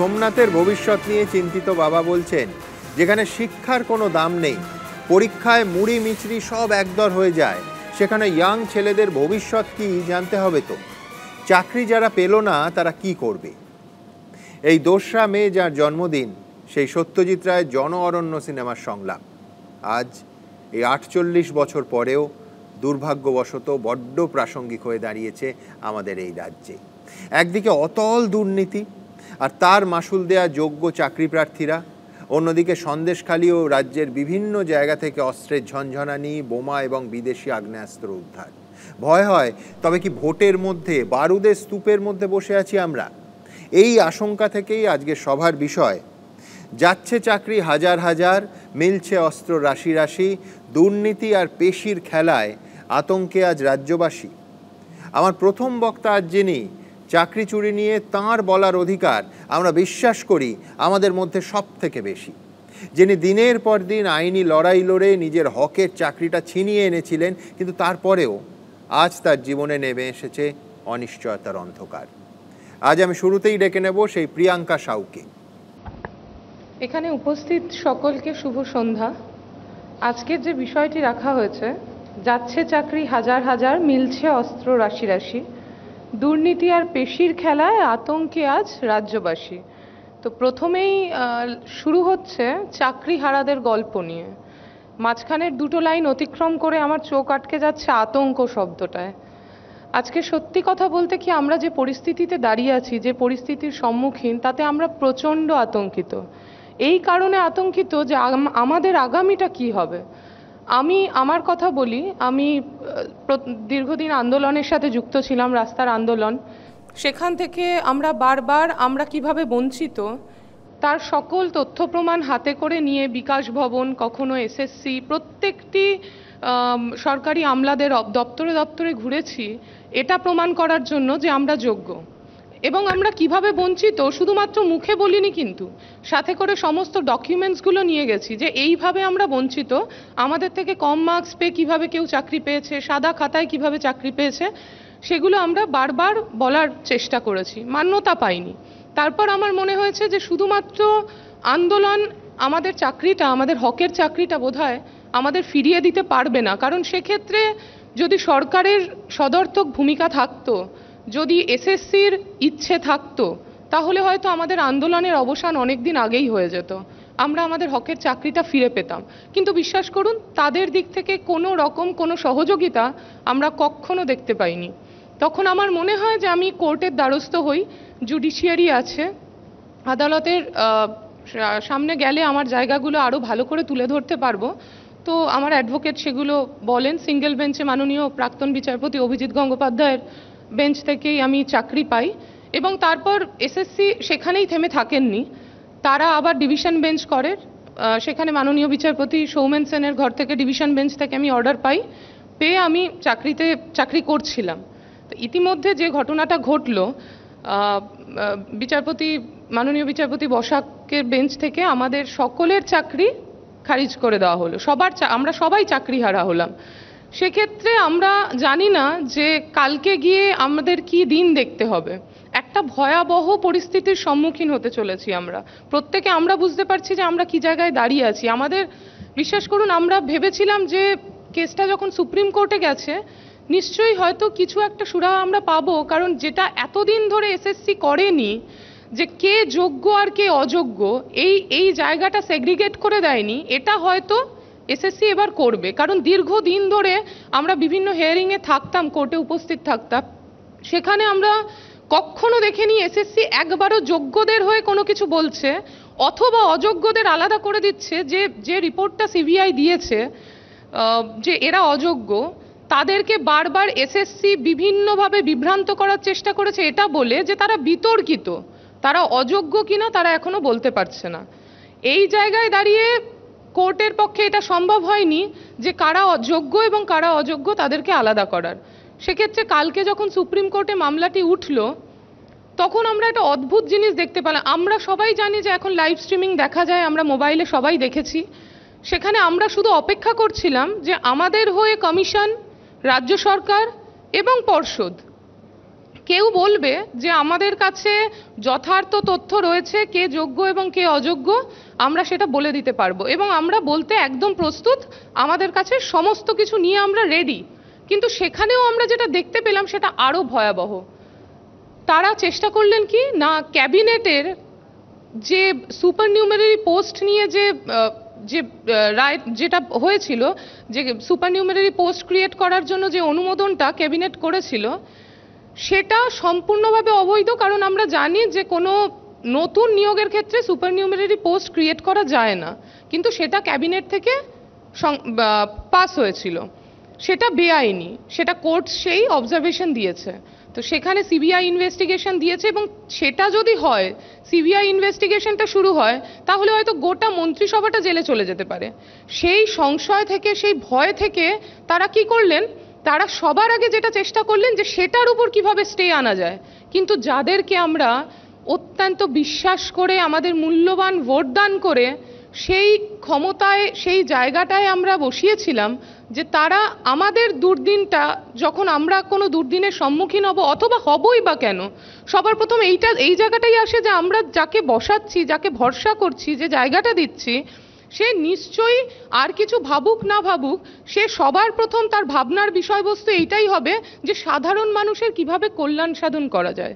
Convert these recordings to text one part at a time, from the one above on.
সোমনাথের ভবিষ্যৎ নিয়ে চিন্তিত বাবা বলছেন, যেখানে শিক্ষার কোনো দাম নেই, পরীক্ষায় মুড়ি মিচড়ি সব একদর হয়ে যায়, সেখানে ইয়াং ছেলেদের ভবিষ্যৎ কি জানতে হবে। তো চাকরি যারা পেল না তারা কি করবে? এই ২রা মে যার জন্মদিন, সেই সত্যজিৎ রায়ের জন অরণ্য সিনেমার সংলাপ আজ এই ৪৮ বছর পরেও দুর্ভাগ্যবশত বড্ড প্রাসঙ্গিক হয়ে দাঁড়িয়েছে আমাদের এই রাজ্যে। একদিকে অতল দুর্নীতি আর তার মাসুল দেয়া যোগ্য চাকরি প্রার্থীরা, অন্যদিকে সন্দেশখালী ও রাজ্যের বিভিন্ন জায়গা থেকে অস্ত্রের ঝনঝনানি, বোমা এবং বিদেশি আগ্নেয়াস্ত্র উদ্ধার। ভয় হয়, তবে কি ভোটের মধ্যে বারুদের স্তূপের মধ্যে বসে আছি আমরা? এই আশঙ্কা থেকেই আজকে সভার বিষয়, যাচ্ছে চাকরি হাজার হাজার, মিলছে অস্ত্র রাশি রাশি, দুর্নীতি আর পেশির খেলায় আতঙ্কে আজ রাজ্যবাসী। আমার প্রথম বক্তা আজ যিনি, চাকরি চুরি নিয়ে তাঁর বলার অধিকার আমরা বিশ্বাস করি আমাদের মধ্যে সব থেকে বেশি, যিনি দিনের পর দিন আইনি লড়াই লড়ে নিজের হকের চাকরিটা ছিনিয়ে এনেছিলেন, কিন্তু তারপরেও আজ তার জীবনে নেমে এসেছে অনিশ্চয়তার অন্ধকার। আজ আমি শুরুতেই ডেকে নেব সেই প্রিয়াঙ্কা সাউকে। এখানে উপস্থিত সকলকে শুভ সন্ধ্যা। আজকের যে বিষয়টি রাখা হয়েছে, যাচ্ছে চাকরি হাজার হাজার, মিলছে অস্ত্র রাশি রাশি, দুর্নীতি আর পেশির খেলায় আতঙ্কে আজ রাজ্যবাসী। তো প্রথমেই শুরু হচ্ছে চাকরি হারাদের গল্প নিয়ে। মাঝখানের দুটো লাইন অতিক্রম করে আমার চোখ আটকে যাচ্ছে আতঙ্ক শব্দটায়। আজকে সত্যি কথা বলতে কি, আমরা যে পরিস্থিতিতে দাঁড়িয়ে আছি, যে পরিস্থিতির সম্মুখীন, তাতে আমরা প্রচণ্ড আতঙ্কিত। এই কারণে আতঙ্কিত যে আমাদের আগামীটা কি হবে। আমি আমার কথা বলি, আমি দীর্ঘদিন আন্দোলনের সাথে যুক্ত ছিলাম, রাস্তার আন্দোলন। সেখান থেকে আমরা বারবার আমরা কিভাবে বঞ্চিত তার সকল তথ্য প্রমাণ হাতে করে নিয়ে বিকাশ ভবন, কখনো এসএসসি, প্রত্যেকটি সরকারি আমলাদের দপ্তরে দপ্তরে ঘুরেছি এটা প্রমাণ করার জন্য যে আমরা যোগ্য এবং আমরা কিভাবে বঞ্চিত শুধুমাত্র মুখে বলিনি, কিন্তু সাথে করে সমস্ত ডকুমেন্টসগুলো নিয়ে গেছি যে এইভাবে আমরা বঞ্চিত, আমাদের থেকে কম মার্কস পেয়ে কিভাবে কেউ চাকরি পেয়েছে, সাদা খাতায় কিভাবে চাকরি পেয়েছে, সেগুলো আমরা বারবার বলার চেষ্টা করেছি, মান্যতা পাইনি। তারপর আমার মনে হয়েছে যে শুধুমাত্র আন্দোলন আমাদের চাকরিটা, আমাদের হকের চাকরিটা বোধহয় আমাদের ফিরিয়ে দিতে পারবে না। কারণ সেক্ষেত্রে যদি সরকারের সদর্থক ভূমিকা থাকতো, যদি এসএসসির ইচ্ছে থাকতো, তাহলে হয়তো আমাদের আন্দোলনের অবসান অনেক দিন আগেই হয়ে যেত, আমরা আমাদের হকের চাকরিটা ফিরে পেতাম। কিন্তু বিশ্বাস করুন, তাদের দিক থেকে কোনো রকম কোনো সহযোগিতা আমরা কখনো দেখতে পাইনি। তখন আমার মনে হয় যে আমি কোর্টের দ্বারস্থ হই, জুডিশিয়ারি আছে, আদালতের সামনে গেলে আমার জায়গাগুলো আরও ভালো করে তুলে ধরতে পারবো। তো আমার অ্যাডভোকেট সেগুলো বলেন। সিঙ্গেল বেঞ্চে মাননীয় প্রাক্তন বিচারপতি অভিজিৎ গঙ্গোপাধ্যায়ের বেঞ্চ থেকেই আমি চাকরি পাই এবং তারপর এসএসসি সেখানেই থেমে থাকেননি, তারা আবার ডিভিশন বেঞ্চ করে, সেখানে মাননীয় বিচারপতি সৌমেন সেনের ঘর থেকে ডিভিশন বেঞ্চ থেকে আমি অর্ডার পাই, পেয়ে আমি চাকরি করছিলাম। তো ইতিমধ্যে যে ঘটনাটা ঘটলো, মাননীয় বিচারপতি বসাকের বেঞ্চ থেকে আমাদের সকলের চাকরি খারিজ করে দেওয়া হলো, আমরা সবাই চাকরিহারা হলাম। সেক্ষেত্রে আমরা জানি না যে কালকে গিয়ে আমাদের কি দিন দেখতে হবে। একটা ভয়াবহ পরিস্থিতির সম্মুখীন হতে চলেছি আমরা প্রত্যেকে। আমরা বুঝতে পারছি যে আমরা কি জায়গায় দাঁড়িয়ে আছি। আমাদের বিশ্বাস করুন, আমরা ভেবেছিলাম যে কেসটা যখন সুপ্রিম কোর্টে গেছে, নিশ্চয়ই হয়তো কিছু একটা সুরাহা আমরা পাবো, কারণ যেটা এতদিন ধরে এসএসসি করেনি, যে কে যোগ্য আর কে অযোগ্য, এই জায়গাটা সেগ্রিগেট করে দেয়নি, এটা হয়তো এসএসসি এবার করবে। কারণ দীর্ঘদিন ধরে আমরা বিভিন্ন হিয়ারিংয়ে থাকতাম, কোর্টে উপস্থিত থাকতাম, সেখানে আমরা কখনো দেখিনি এসএসসি একবারও যোগ্যদের হয়ে কোনো কিছু বলছে অথবা অযোগ্যদের আলাদা করে দিচ্ছে। যে রিপোর্টটা সিবিআই দিয়েছে যে এরা অযোগ্য, তাদেরকে বারবার এসএসসি বিভিন্নভাবে বিভ্রান্ত করার চেষ্টা করেছে, এটা বলে যে তারা বিতর্কিত, তারা অযোগ্য কিনা তারা এখনো বলতে পারছে না। এই জায়গায় দাঁড়িয়ে কোর্টের পক্ষে এটা সম্ভব হয়নি যে কারা যোগ্য এবং কারা অযোগ্য তাদেরকে আলাদা করার। সেক্ষেত্রে কালকে যখন সুপ্রিম কোর্টে মামলাটি উঠল, তখন আমরা একটা অদ্ভুত জিনিস দেখতে পেলাম। আমরা সবাই জানি যে এখন লাইভ স্ট্রিমিং দেখা যায়, আমরা মোবাইলে সবাই দেখেছি। সেখানে আমরা শুধু অপেক্ষা করছিলাম যে আমাদের হয়ে কমিশন, রাজ্য সরকার এবং পর্ষদ কেউ বলবে যে আমাদের কাছে যথার্থ তথ্য রয়েছে, কে যোগ্য এবং কে অযোগ্য আমরা সেটা বলে দিতে পারবো, এবং আমরা বলতে একদম প্রস্তুত, আমাদের কাছে সমস্ত কিছু নিয়ে আমরা রেডি। কিন্তু সেখানেও আমরা যেটা দেখতে পেলাম সেটা আরো ভয়াবহ। তারা চেষ্টা করলেন কি না, ক্যাবিনেটের যে সুপার নিউমেরারি পোস্ট নিয়ে যে রায় যেটা হয়েছিল, যে সুপার নিউমেরারি পোস্ট ক্রিয়েট করার জন্য যে অনুমোদনটা ক্যাবিনেট করেছিল, সেটা সম্পূর্ণভাবে অবৈধ। কারণ আমরা জানি যে কোনো নতুন নিয়োগের ক্ষেত্রে সুপার নিউমেরারি পোস্ট ক্রিয়েট করা যায় না, কিন্তু সেটা ক্যাবিনেট থেকে পাস হয়েছিল। সেটা বেআইনি, সেটা কোর্ট সেই অবজারভেশন দিয়েছে। তো সেখানে সিবিআই ইনভেস্টিগেশন দিয়েছে, এবং সেটা যদি হয়, সিবিআই ইনভেস্টিগেশনটা শুরু হয়, তাহলে হয়তো গোটা মন্ত্রিসভাটা জেলে চলে যেতে পারে। সেই সংশয় থেকে, সেই ভয় থেকে তারা কি করলেন, তারা সবার আগে যেটা চেষ্টা করলেন যে সেটার উপর কিভাবে স্টে আনা যায়। কিন্তু যাদেরকে আমরা অত্যন্ত বিশ্বাস করে আমাদের মূল্যবান ভোট দান করে সেই ক্ষমতায়, সেই জায়গাটায় আমরা বসিয়েছিলাম, যে তারা আমাদের দুর্দিনটা, যখন আমরা কোনো দুর্দিনের সম্মুখীন হব অথবা হবই বা কেন, সবার প্রথম এই জায়গাটাই আসে যে আমরা যাকে বসাচ্ছি, যাকে ভরসা করছি, যে জায়গাটা দিচ্ছি, সে নিশ্চয়ই আর কিছু ভাবুক না ভাবুক, সে সবার প্রথম তার ভাবনার বিষয়বস্তু এইটাই হবে যে সাধারণ মানুষের কিভাবে কল্যাণ সাধন করা যায়।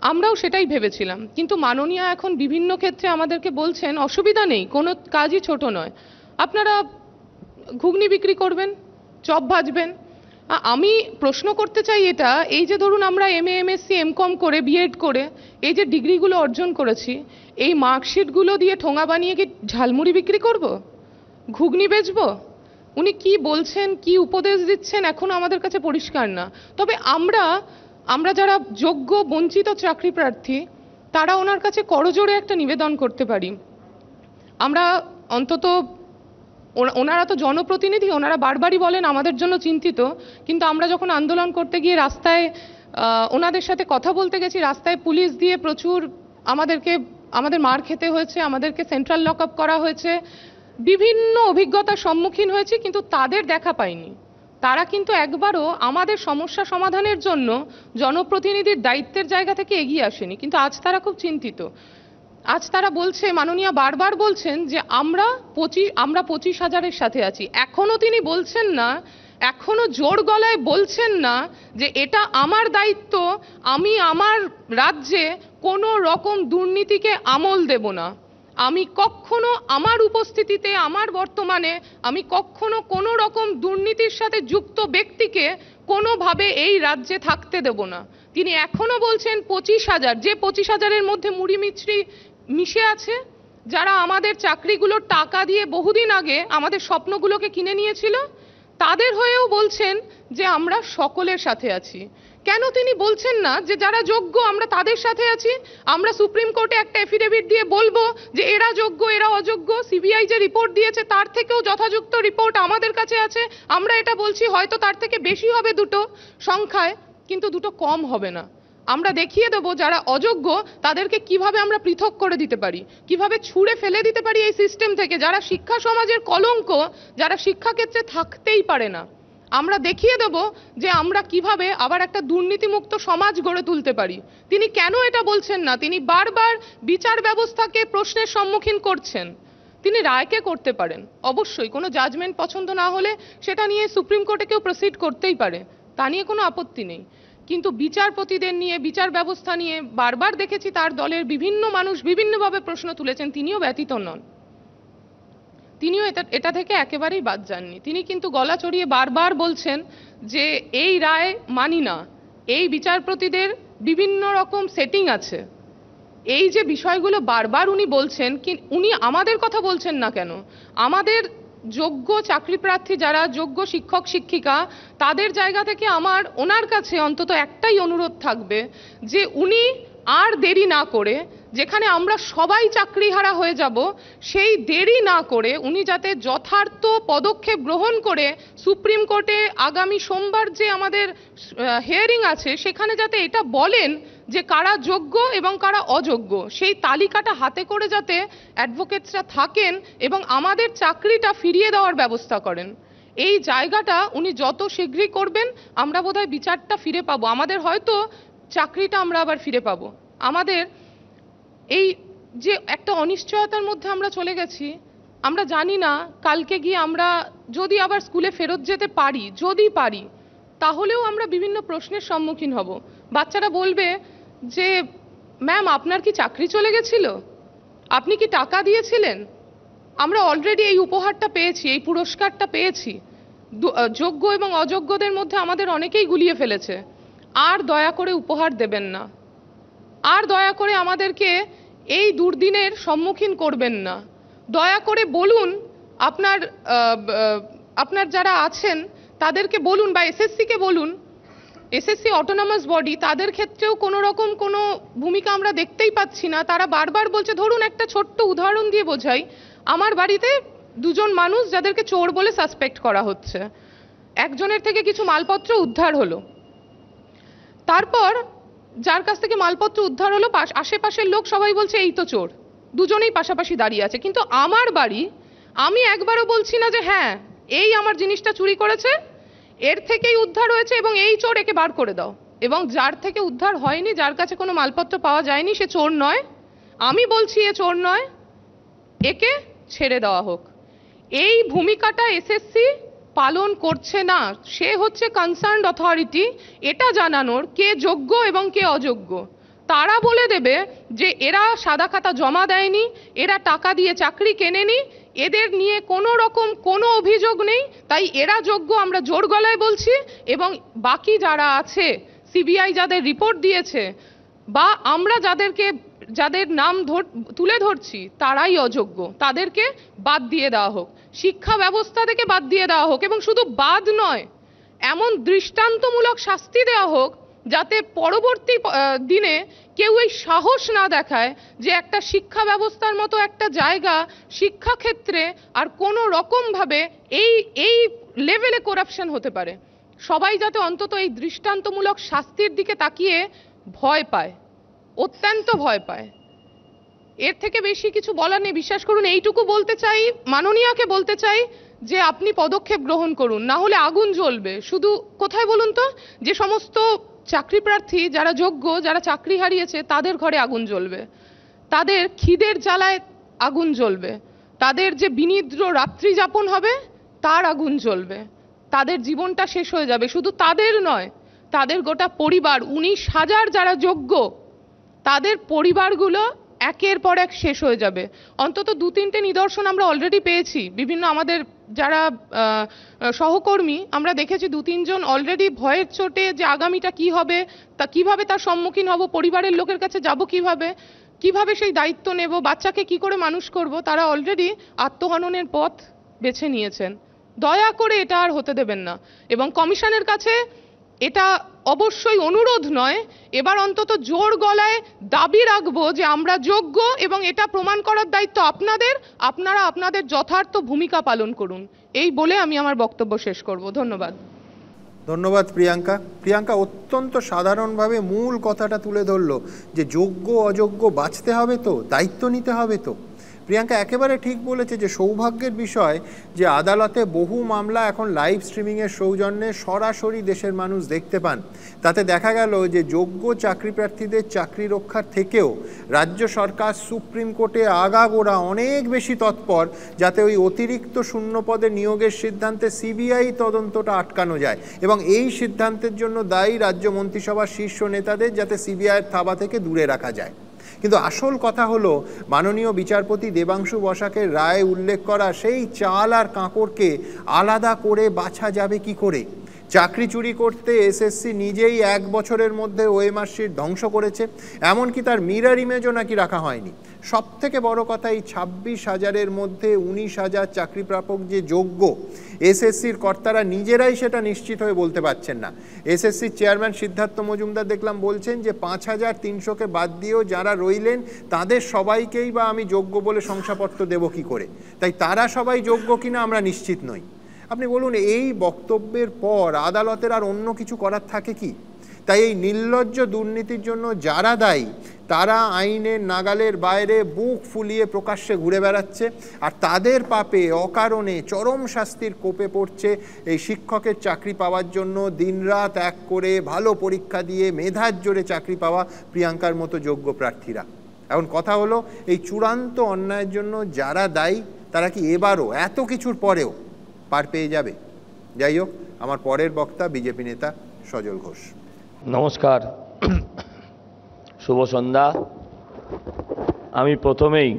আমরাও সেটাই ভেবেছিলাম। কিন্তু মাননীয়া এখন বিভিন্ন ক্ষেত্রে আমাদেরকে বলছেন অসুবিধা নেই, কোনো কাজই ছোট নয়, আপনারা ঘুগনি বিক্রি করবেন, চপ ভাজবেন। আমি প্রশ্ন করতে চাই এটা, এই যে ধরুন আমরা এমএ, এমএসসি, এমকম করে, বিএড করে এই যে ডিগ্রিগুলো অর্জন করেছি, এই মার্কশিটগুলো দিয়ে ঠোঙা বানিয়ে কি ঝালমুড়ি বিক্রি করব, ঘুগনি বেচবো? উনি কি বলছেন, কি উপদেশ দিচ্ছেন এখনো আমাদের কাছে পরিষ্কার না। তবে আমরা যারা যোগ্য বঞ্চিত চাকরি প্রার্থী, তারা ওনার কাছে করজোড়ে একটা নিবেদন করতে পারি। আমরা অন্তত, ওনারা তো জনপ্রতিনিধি, ওনারা বারবারই বলেন আমাদের জন্য চিন্তিত, কিন্তু আমরা যখন আন্দোলন করতে গিয়ে রাস্তায় ওনাদের সাথে কথা বলতে গেছি, রাস্তায় পুলিশ দিয়ে প্রচুর আমাদের মার খেতে হয়েছে, আমাদেরকে সেন্ট্রাল লক আপ করা হয়েছে, বিভিন্ন অভিজ্ঞতার সম্মুখীন হয়েছি, কিন্তু তাদের দেখা পাইনি। তারা কিন্তু একবারও আমাদের সমস্যা সমাধানের জন্য জনপ্রতিনিধির দায়িত্বের জায়গা থেকে এগিয়ে আসেনি। কিন্তু আজ তারা খুব চিন্তিত। আজ তারা বলছে, মাননীয়া বারবার বলছেন যে আমরা 25,000-এর সাথে আছি। এখনো তিনি বলছেন না, এখনো জোর গলায় বলছেন না যে এটা আমার দায়িত্ব, আমি আমার রাজ্যে কোনো রকম দুর্নীতিকে আমল দেব না। আমি কখনো আমার উপস্থিতিতে, আমার বর্তমানে আমি কখনো কোনো রকম দুর্নীতির সাথে যুক্ত ব্যক্তিকে কোনোভাবে এই রাজ্যে থাকতে দেব না। তিনি এখনো বলছেন 25,000, যে 25,000-এর মধ্যে মুড়ি মিছরি মিশে আছে, যারা আমাদের চাকরিগুলোর টাকা দিয়ে বহুদিন আগে আমাদের স্বপ্নগুলোকে কিনে নিয়েছিল, তাদের হয়েও বলছেন যে আমরা সকলের সাথে আছি। কেন তিনি বলছেন না যে যারা যোগ্য আমরা তাদের সাথে আছি? আমরা সুপ্রিম কোর্টে একটা এফিডেভিট দিয়ে বলবো যে এরা যোগ্য, এরা অযোগ্য। সিবিআই যে রিপোর্ট দিয়েছে তার থেকেও যথাযুক্ত রিপোর্ট আমাদের কাছে আছে। আমরা এটা বলছি, হয়তো তার থেকে বেশি হবে দুটো সংখ্যায়, কিন্তু দুটো কম হবে না। আমরা দেখিয়ে দেবো যারা অযোগ্য তাদেরকে কিভাবে আমরা পৃথক করে দিতে পারি, কিভাবে ছুঁড়ে ফেলে দিতে পারি এই সিস্টেম থেকে, যারা শিক্ষা সমাজের কলঙ্ক, যারা শিক্ষাক্ষেত্রে থাকতেই পারে না। আমরা দেখিয়ে দেব যে আমরা কিভাবে আবার একটা দুর্নীতিমুক্ত সমাজ গড়ে তুলতে পারি। তিনি কেন এটা বলছেন না? তিনি বারবার বিচার ব্যবস্থাকে প্রশ্নের সম্মুখীন করছেন। তিনি রায়কে করতে পারেন, অবশ্যই কোনো জাজমেন্ট পছন্দ না হলে সেটা নিয়ে সুপ্রিম কোর্টে কেউ প্রসিড করতেই পারে, তা নিয়ে কোনো আপত্তি নেই। কিন্তু বিচারপতিদের নিয়ে, বিচার ব্যবস্থা নিয়ে বারবার দেখেছি তার দলের বিভিন্ন মানুষ বিভিন্নভাবে প্রশ্ন তুলেছেন, তিনিও ব্যতীত নন। তিনিও এটা থেকে একেবারেই বাদ যাননি। তিনি কিন্তু গলা চড়িয়ে বারবার বলছেন যে এই রায় মানি না, এই বিচারপতিদের বিভিন্ন রকম সেটিং আছে। এই যে বিষয়গুলো বারবার উনি বলছেন, উনি আমাদের কথা বলছেন না কেন? আমাদের যোগ্য চাকরি প্রার্থী যারা, যোগ্য শিক্ষক শিক্ষিকা, তাদের জায়গা থেকে ওনার কাছে অন্তত একটাই অনুরোধ থাকবে যে উনি আর দেরি না করে, যেখানে আমরা সবাই চাকরিহারা হয়ে যাব, সেই দেরি না করে উনি যাতে যথার্থ পদক্ষেপ গ্রহণ করে সুপ্রিম কোর্টে আগামী সোমবার যে আমাদের হিয়ারিং আছে সেখানে যাতে এটা বলেন যে কারা যোগ্য এবং কারা অযোগ্য, সেই তালিকাটা হাতে করে যাতে অ্যাডভোকেটসরা থাকেন এবং আমাদের চাকরিটা ফিরিয়ে দেওয়ার ব্যবস্থা করেন। এই জায়গাটা উনি যত শীঘ্রই করবেন আমরা বোধহয় বিচারটা ফিরে পাবো। আমাদের হয়তো চাকরিটা আমরা আবার ফিরে পাবো। আমাদের এই যে একটা অনিশ্চয়তার মধ্যে আমরা চলে গেছি, আমরা জানি না কালকে গিয়ে আমরা যদি আবার স্কুলে ফেরত যেতে পারি, যদি পারি, তাহলেও আমরা বিভিন্ন প্রশ্নের সম্মুখীন হব। বাচ্চারা বলবে যে ম্যাম আপনার কি চাকরি চলে গেছিল, আপনি কি টাকা দিয়েছিলেন, আমরা অলরেডি এই উপহারটা পেয়েছি, এই পুরস্কারটা পেয়েছি। যোগ্য এবং অযোগ্যদের মধ্যে আমাদের অনেকেই গুলিয়ে ফেলেছে। আর দয়া করে উপহার দেবেন না, আর দয়া করে আমাদেরকে এই দুর্দিনের সম্মুখীন করবেন না। দয়া করে বলুন আপনার যারা আছেন তাদেরকে বলুন, বা এসএসসিকে বলুন, এসএসসি অটোনমাস বডি, তাদের ক্ষেত্রেও কোনো রকম কোনো ভূমিকা আমরা দেখতেই পাচ্ছি না। তারা বারবার বলছে, ধরুন একটা ছোট্ট উদাহরণ দিয়ে বোঝাই, আমার বাড়িতে দুজন মানুষ যাদেরকে চোর বলে সাসপেক্ট করা হচ্ছে, একজনের থেকে কিছু মালপত্র উদ্ধার হলো। তারপর যার কাছ থেকে মালপত্র উদ্ধার হলো, আশেপাশের লোক সবাই বলছে এই তো চোর, দুজনেই পাশাপাশি দাঁড়িয়ে আছে। কিন্তু আমার বাড়ি, আমি একবারও বলছি না যে হ্যাঁ এই আমার জিনিসটা চুরি করেছে, এর থেকেই উদ্ধার হয়েছে এবং এই চোর, একে বার করে দাও। এবং যার থেকে উদ্ধার হয়নি, যার কাছে কোনো মালপত্র পাওয়া যায়নি, সে চোর নয়, আমি বলছি এ চোর নয়, একে ছেড়ে দেওয়া হোক। এই ভূমিকাটা এসএসসি পালন করছে না। সে হচ্ছে কনসার্নড অথরিটি এটা জানানোর কে যোগ্য এবং কে অযোগ্য। তারা বলে দেবে যে এরা সাদা খাতা জমা দেয়নি, এরা টাকা দিয়ে চাকরি কেনেনি, এদের নিয়ে কোনো রকম কোনো অভিযোগ নেই, তাই এরা যোগ্য, আমরা জোর গলায় বলছি। এবং বাকি যারা আছে, সিবিআই যাদের রিপোর্ট দিয়েছে, বা আমরা যাদের নাম তুলে ধরছি, তারাই অযোগ্য, তাদেরকে বাদ দিয়ে দেওয়া হোক, শিক্ষা ব্যবস্থা থেকে বাদ দিয়ে দেওয়া হোক। এবং শুধু বাদ নয়, এমন দৃষ্টান্তমূলক শাস্তি দেওয়া হোক যাতে পরবর্তী দিনে কেউ এই সাহস না দেখায় যে একটা শিক্ষা ব্যবস্থার মতো একটা জায়গা, শিক্ষাক্ষেত্রে আর কোনো রকমভাবে এই লেভেলে করাপশন হতে পারে। সবাই যাতে অন্তত এই দৃষ্টান্তমূলক শাস্তির দিকে তাকিয়ে ভয় পায়, অত্যন্ত ভয় পায়। এর থেকে বেশি কিছু বলার নেই। বিশ্বাস করুন, এইটুকু বলতে চাই, মাননীয়াকে বলতে চাই যে আপনি পদক্ষেপ গ্রহণ করুন, না হলে আগুন জ্বলবে। শুধু কোথায় বলুন তো, যে সমস্ত চাকরি প্রার্থী যারা যোগ্য, যারা চাকরি হারিয়েছে, তাদের ঘরে আগুন জ্বলবে, তাদের খিদের জ্বালায় আগুন জ্বলবে, তাদের যে বিনিদ্র রাত্রি যাপন হবে তার আগুন জ্বলবে, তাদের জীবনটা শেষ হয়ে যাবে। শুধু তাদের নয়, তাদের গোটা পরিবার, 19,000 যারা যোগ্য, তাদের পরিবারগুলো একের পর এক শেষ হয়ে যাবে। অন্তত 2-3টে নিদর্শন আমরা অলরেডি পেয়েছি। বিভিন্ন আমাদের যারা সহকর্মী, আমরা দেখেছি 2-3 জন অলরেডি ভয়ের চোটে যে আগামীটা কি হবে, তা কিভাবে তার সম্মুখীন হব, পরিবারের লোকের কাছে যাব কিভাবে সেই দায়িত্ব নেব, বাচ্চাকে কি করে মানুষ করব, তারা অলরেডি আত্মহননের পথ বেছে নিয়েছেন। দয়া করে এটা আর হতে দেবেন না। এবং কমিশনের কাছে এটা অবশ্যই অনুরোধ নয়, এবার অন্তত জোর গলায় দাবি রাখবো যে আমরা যোগ্য, এবং এটা প্রমাণ করার দায়িত্ব আপনাদের। আপনারা আপনাদের যথার্থ ভূমিকা পালন করুন। এই বলে আমি আমার বক্তব্য শেষ করব। ধন্যবাদ। ধন্যবাদ প্রিয়াঙ্কা। প্রিয়াঙ্কা অত্যন্ত সাধারণভাবে মূল কথাটা তুলে ধরলো যে যোগ্য অযোগ্য বাঁচতে হবে তো, দায়িত্ব নিতে হবে তো। প্রিয়াঙ্কা একেবারে ঠিক বলেছে যে সৌভাগ্যের বিষয় যে আদালতে বহু মামলা এখন লাইভ স্ট্রিমিংয়ের সৌজন্যে সরাসরি দেশের মানুষ দেখতে পান। তাতে দেখা গেল যে যোগ্য চাকরি প্রার্থীদের চাকরি রক্ষার থেকেও রাজ্য সরকার সুপ্রিম কোর্টে আগাগোড়া অনেক বেশি তৎপর, যাতে ওই অতিরিক্ত শূন্য পদে নিয়োগের সিদ্ধান্তে সিবিআই তদন্তটা আটকানো যায়। এবং এই সিদ্ধান্তের জন্য দায়ী রাজ্য মন্ত্রিসভার শীর্ষ নেতাদের, যাতে সিবিআইয়ের থাবা থেকে দূরে রাখা যায়। কিন্তু আসল কথা হলো, মাননীয় বিচারপতি দেবাংশু বসাকের রায়ে উল্লেখ করা সেই চাল আর কাঁকড়কে আলাদা করে বাছা যাবে কি করে? চাকরি চুরি করতে এসএসসি নিজেই 1 বছরের মধ্যে ওএমআর শিট ধ্বংস করেছে, এমনকি তার মিরর ইমেজও নাকি রাখা হয়নি। সব থেকে বড় কথা, এই 26,000-এর মধ্যে 19,000 চাকরি প্রাপক যে যোগ্য, এসএসসির কর্তারা নিজেরাই সেটা নিশ্চিত হয়ে বলতে পারছেন না। এসএসসির চেয়ারম্যান সিদ্ধার্থ মজুমদার দেখলাম বলছেন যে 5,300-কে বাদ দিয়েও যারা রইলেন তাদের সবাইকেই বা আমি যোগ্য বলে শংসাপত্র দেব কি করে? তাই তারা সবাই যোগ্য কিনা আমরা নিশ্চিত নই। আপনি বলুন, এই বক্তব্যের পর আদালতের আর অন্য কিছু করার থাকে কি? তাই এই নির্লজ্জ দুর্নীতির জন্য যারা দায়ী তারা আইনের নাগালের বাইরে বুক ফুলিয়ে প্রকাশ্যে ঘুরে বেড়াচ্ছে, আর তাদের পাপে অকারণে চরম শাস্তির কোপে পড়ছে এই শিক্ষকের চাকরি পাওয়ার জন্য দিনরাত এক করে ভালো পরীক্ষা দিয়ে মেধার জোরে চাকরি পাওয়া প্রিয়াঙ্কার মতো যোগ্য প্রার্থীরা। এখন কথা হলো, এই চূড়ান্ত অন্যায়ের জন্য যারা দায়ী তারা কি এবারও এত কিছুর পরেও পার পেয়ে যাবে? যাই হোক, আমার পরের বক্তা বিজেপি নেতা সজল ঘোষ। নমস্কার, শুভ সন্ধ্যা। আমি প্রথমেই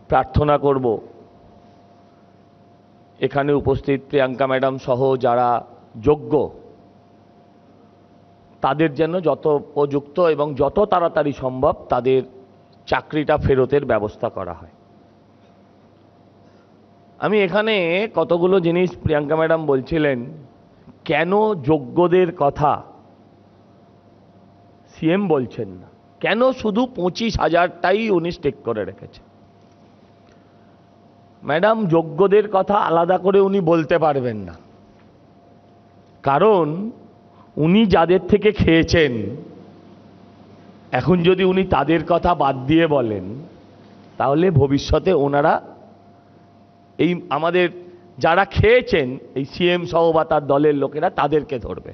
প্রার্থনা করব এখানে উপস্থিত প্রিয়াঙ্কা ম্যাডাম সহ যারা যোগ্য তাদের যেন যত উপযুক্ত এবং যত তাড়াতাড়ি সম্ভব তাদের চাকরিটা ফেরতের ব্যবস্থা করা হয়। আমি এখানে কতগুলো জিনিস প্রিয়াঙ্কা ম্যাডাম বলছিলেন, কেন যোগ্যদের কথা সিএম বলছেন না, কেন শুধু 25,000টাই উনি স্টিক করে রেখেছেন। ম্যাডাম, যোগ্যদের কথা আলাদা করে উনি বলতে পারবেন না, কারণ উনি যাদের থেকে খেয়েছেন এখন যদি উনি তাদের কথা বাদ দিয়ে বলেন তাহলে ভবিষ্যতে ওনারা এই আমাদের যারা খেয়েছেন এই সিএম সহ বা তার দলের লোকেরা তাদেরকে ধরবে।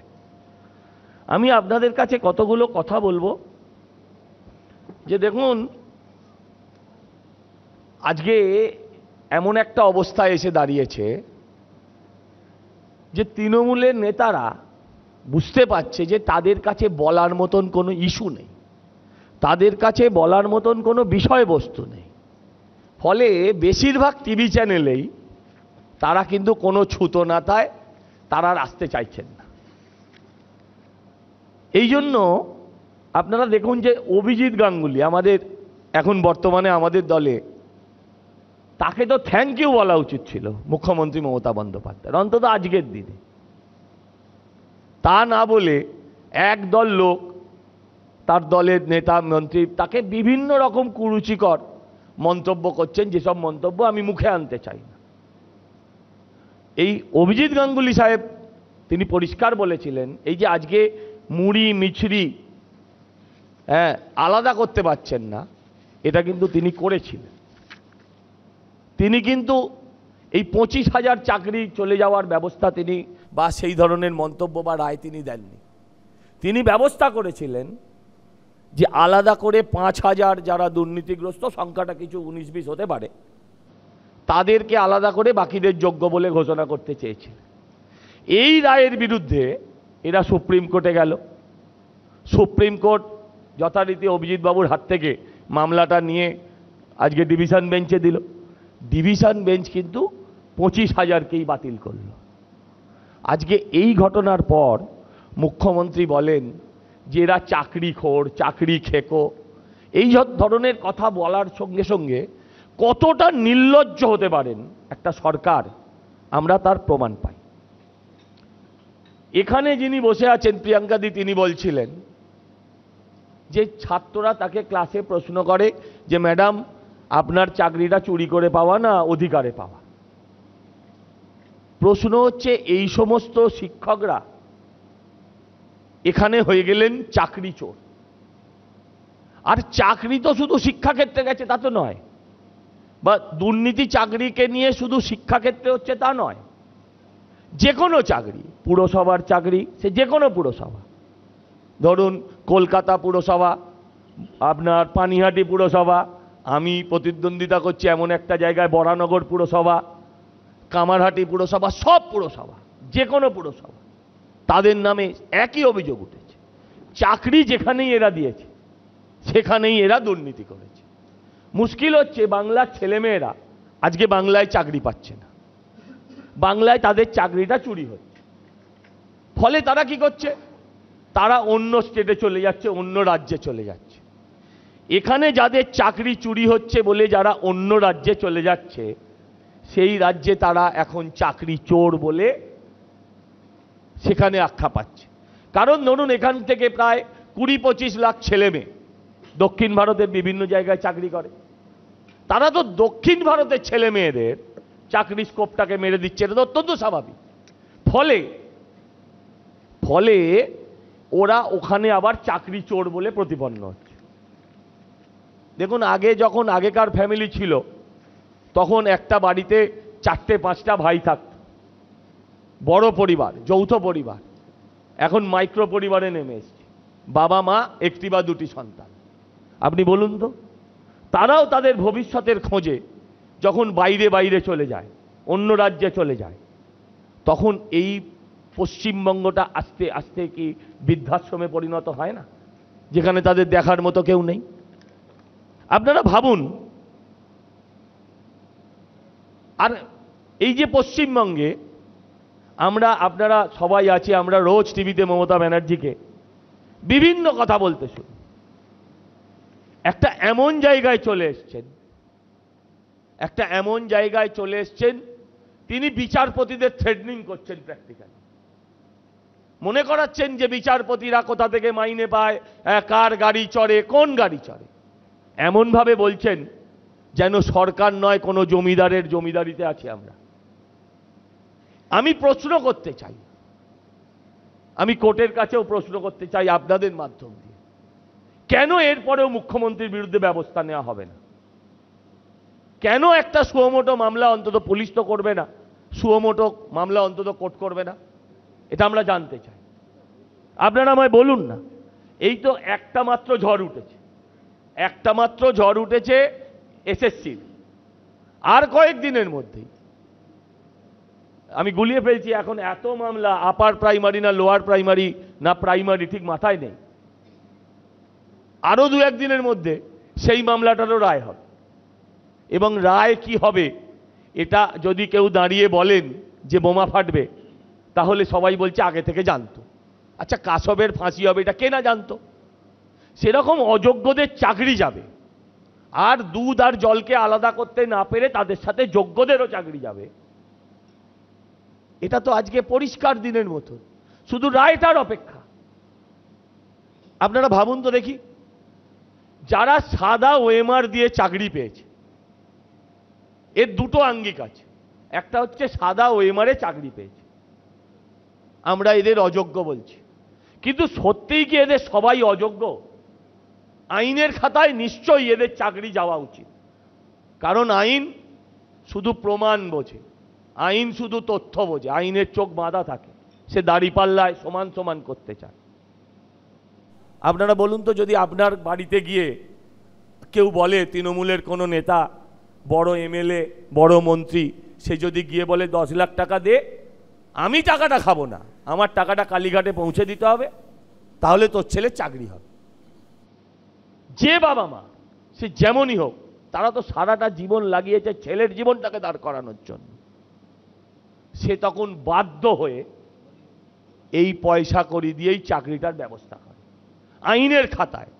আমি আপনাদের কাছে কতগুলো কথা বলবো যে দেখুন, আজকে এমন একটা অবস্থায় এসে দাঁড়িয়েছে যে তৃণমূলের নেতারা বুঝতে পারছে যে তাদের কাছে বলার মতন কোনো ইস্যু নেই, তাদের কাছে বলার মতন কোনো বিষয়বস্তু নেই। ফলে বেশিরভাগ টিভি চ্যানেলেই তারা কিন্তু কোনো ছুতোনাতায় তারা আসতে চাইছেন না। এই জন্য আপনারা দেখুন যে অভিজিৎ গাঙ্গুলি আমাদের এখন বর্তমানে আমাদের দলে, তাকে তো থ্যাংক ইউ বলা উচিত ছিল মুখ্যমন্ত্রী মমতা বন্দ্যোপাধ্যায়, অন্তত আজকের দিনে। তা না বলে একদল লোক, তার দলের নেতা মন্ত্রী তাকে বিভিন্ন রকম কুরুচিকর মন্তব্য করছেন, যেসব মন্তব্য আমি মুখে আনতে চাই না। এই অভিজিৎ গাঙ্গুলি সাহেব তিনি পরিষ্কার বলেছিলেন, এই যে আজকে মুড়ি মিছরি আলাদা করতে পারছেন না, এটা কিন্তু তিনি করেছিলেন। তিনি কিন্তু এই 25,000 চাকরি চলে যাওয়ার ব্যবস্থা তিনি বা সেই ধরনের মন্তব্য বা রায় তিনি দেননি। তিনি ব্যবস্থা করেছিলেন যে আলাদা করে 5,000 যারা দুর্নীতিগ্রস্ত, সংখ্যাটা কিছু 19-20 হতে পারে, তাদেরকে আলাদা করে বাকিদের যোগ্য বলে ঘোষণা করতে চেয়েছিলেন। এই রায়ের বিরুদ্ধে এরা সুপ্রিম কোর্টে গেল। সুপ্রিম কোর্ট যথারীতি অভিজিৎ বাবুর হাত থেকে মামলাটা নিয়ে আজকে ডিভিশন বেঞ্চে দিল। ডিভিশন বেঞ্চ কিন্তু 25,000কেই বাতিল করল। আজকে এই ঘটনার পর মুখ্যমন্ত্রী বলেন যে এরা চাকরিখোর, চাকরি খেকো, এই ধরনের কথা বলার সঙ্গে সঙ্গে কতটা নির্লজ্জ হতে পারেন একটা সরকার, আমরা তার প্রমাণ পাই। এখানে যিনি বসে আছেন প্রিয়াঙ্কাদি, তিনি বলছিলেন যে ছাত্ররা তাকে ক্লাসে প্রশ্ন করে যে ম্যাডাম আপনার চাকরিটা চুরি করে পাওয়া না অধিকারে পাওয়া। প্রশ্ন হচ্ছে এই সমস্ত শিক্ষকরা এখানে হয়ে গেলেন চাকরি চোর। আর চাকরি তো শুধু শিক্ষাক্ষেত্রে গেছে তা তো নয়, বা দুর্নীতি চাকরিকে নিয়ে শুধু শিক্ষাক্ষেত্রে হচ্ছে তা নয়, যে কোনো চাকরি, পুরসভার চাকরি, সে যে কোনো পুরসভা, ধরুন কলকাতা পুরসভা, আপনার পানিহাটি পুরসভা, আমি প্রতিদ্বন্দ্বিতা করছি এমন একটা জায়গায় বরানগর পুরসভা, কামারহাটি পুরসভা, সব পুরসভা, যে কোনো পুরসভা, তাদের নামে একই অভিযোগ উঠেছে। চাকরি যেখানেই এরা দিয়েছে সেখানেই এরা দুর্নীতি করেছে। মুশকিল হচ্ছে বাংলার ছেলেমেয়েরা আজকে বাংলায় চাকরি পাচ্ছে না, বাংলায় তাদের চাকরিটা চুরি হচ্ছে। ফলে তারা কি করছে, তারা অন্য স্টেটে চলে যাচ্ছে, অন্য রাজ্যে চলে যাচ্ছে। এখানে যাদের চাকরি চুরি হচ্ছে বলে যারা অন্য রাজ্যে চলে যাচ্ছে, সেই রাজ্যে তারা এখন চাকরি চোর বলে সেখানে আখ্যা পাচ্ছে। কারণ ধরুন এখান থেকে প্রায় 20-25 লাখ ছেলে মেয়ে দক্ষিণ ভারতের বিভিন্ন জায়গায় চাকরি করে, তারা তো দক্ষিণ ভারতের ছেলে মেয়েদের চাকরি স্কোপটাকে মেরে দিচ্ছে, এটা তো অত্যন্ত স্বাভাবিক। ফলে ওরা ওখানে আবার চাকরি চোর বলে প্রতিপন্ন হচ্ছে। দেখুন, আগে যখন আগেকার ফ্যামিলি ছিল তখন একটা বাড়িতে 4-5টা ভাই থাকত, বড় পরিবার, যৌথ পরিবার। এখন মাইক্রো পরিবারে নেমে এসছে, বাবা মা একটি বা দুটি সন্তান। আপনি বলুন তো, তারাও তাদের ভবিষ্যতের খোঁজে যখন বাইরে বাইরে চলে যায়, অন্য রাজ্যে চলে যায়, তখন এই পশ্চিমবঙ্গটা আস্তে আস্তে কি বৃদ্ধাশ্রমে পরিণত হয় না, যেখানে তাদের দেখার মতো কেউ নেই? আপনারা ভাবুন। আর এই যে পশ্চিমবঙ্গে আপনারা সবাই আছি, আমরা রোজ টিভিতে মমতা ব্যানার্জিকে বিভিন্ন কথা বলতে শুনি। একটা এমন জায়গায় চলে এসছেন, তিনি বিচারপতিদের থ্রেটনিং করছেন প্র্যাকটিক্যালি। মনে করাচ্ছেন যে বিচারপতিরা কোথা থেকে মাইনে পায়, কার গাড়ি চড়ে, কোন গাড়ি চড়ে, এমনভাবে বলছেন যেন সরকার নয় কোনো জমিদারের জমিদারিতে আছি আমরা। আমি প্রশ্ন করতে চাই, আমি কোর্টের কাছেও প্রশ্ন করতে চাই আপনাদের মাধ্যম দিয়ে, কেন এরপরেও মুখ্যমন্ত্রীর বিরুদ্ধে ব্যবস্থা নেওয়া হবে না? কেন একটা সুমোটো মামলা অন্তত পুলিশ তো করবে না, সুমোটো মামলা অন্তত কোর্ট করবে না? এটা আমরা জানতে চাই। আপনারা আমায় বলুন না। এই তো একটা মাত্র ঝড় উঠেছে এসএসসির, আর কয়েকদিনের মধ্যেই আমি গুলিয়ে ফেলছি, এখন এত মামলা, আপার প্রাইমারি না লোয়ার প্রাইমারি না প্রাইমারি ঠিক মাথায় নেই, আরো 2-1 দিনের মধ্যে সেই মামলাটারও রায় হবে। এবং রায় কি হবে, এটা যদি কেউ দাঁড়িয়ে বলেন যে বোমা ফাটবে, তাহলে সবাই বলছে আগে থেকে জানতো। আচ্ছা, কাসবের ফাঁসি হবে, এটা কে না জানতো? সেরকম অযোগ্যদের চাকরি যাবে, আর দুধ আর জলকে আলাদা করতে না পেরে তাদের সাথে যোগ্যদেরও চাকরি যাবে। এটা তো আজকে পরিষ্কার দিনের মতো, শুধু রায়টার অপেক্ষা। আপনারা ভাবুন তো দেখি, যারা সাদা ওএমআর দিয়ে চাকরি পেয়েছে, এর দুটো আঙ্গিক আছে। একটা হচ্ছে সাদা ওএমআরে চাকরি পেয়েছে, আমরা এদের অযোগ্য বলছি, কিন্তু সত্যিই কি এদের সবাই অযোগ্য? আইনের খাতায় নিশ্চয়ই এদের চাকরি যাওয়া উচিত, কারণ আইন শুধু প্রমাণ বোঝে, আইন শুধু তথ্য বোঝে, আইনের চোখ বাঁধা থাকে, সে দাঁড়িপাল্লায় সমান সমান করতে চায়। আপনারা বলুন তো, যদি আপনার বাড়িতে গিয়ে কেউ বলে, তৃণমূলের কোনো নেতা, বড় এমএলএ, বড় মন্ত্রী, সে যদি গিয়ে বলে 10 লাখ টাকা দে, আমি টাকাটা খাবো না, আমার টাকাটা কালীঘাটে পৌঁছে দিতে হবে, তাহলে তোর ছেলের চাকরি হবে। যে বাবা মা সে যেমনই হোক, তারা তো সারাটা জীবন লাগিয়েছে ছেলের জীবনটাকে দাঁড় করানোর জন্য, সে তখন বাধ্য হয়ে এই পয়সা করি দিয়েই চাকরিটার ব্যবস্থা করে। আইনের খাতায়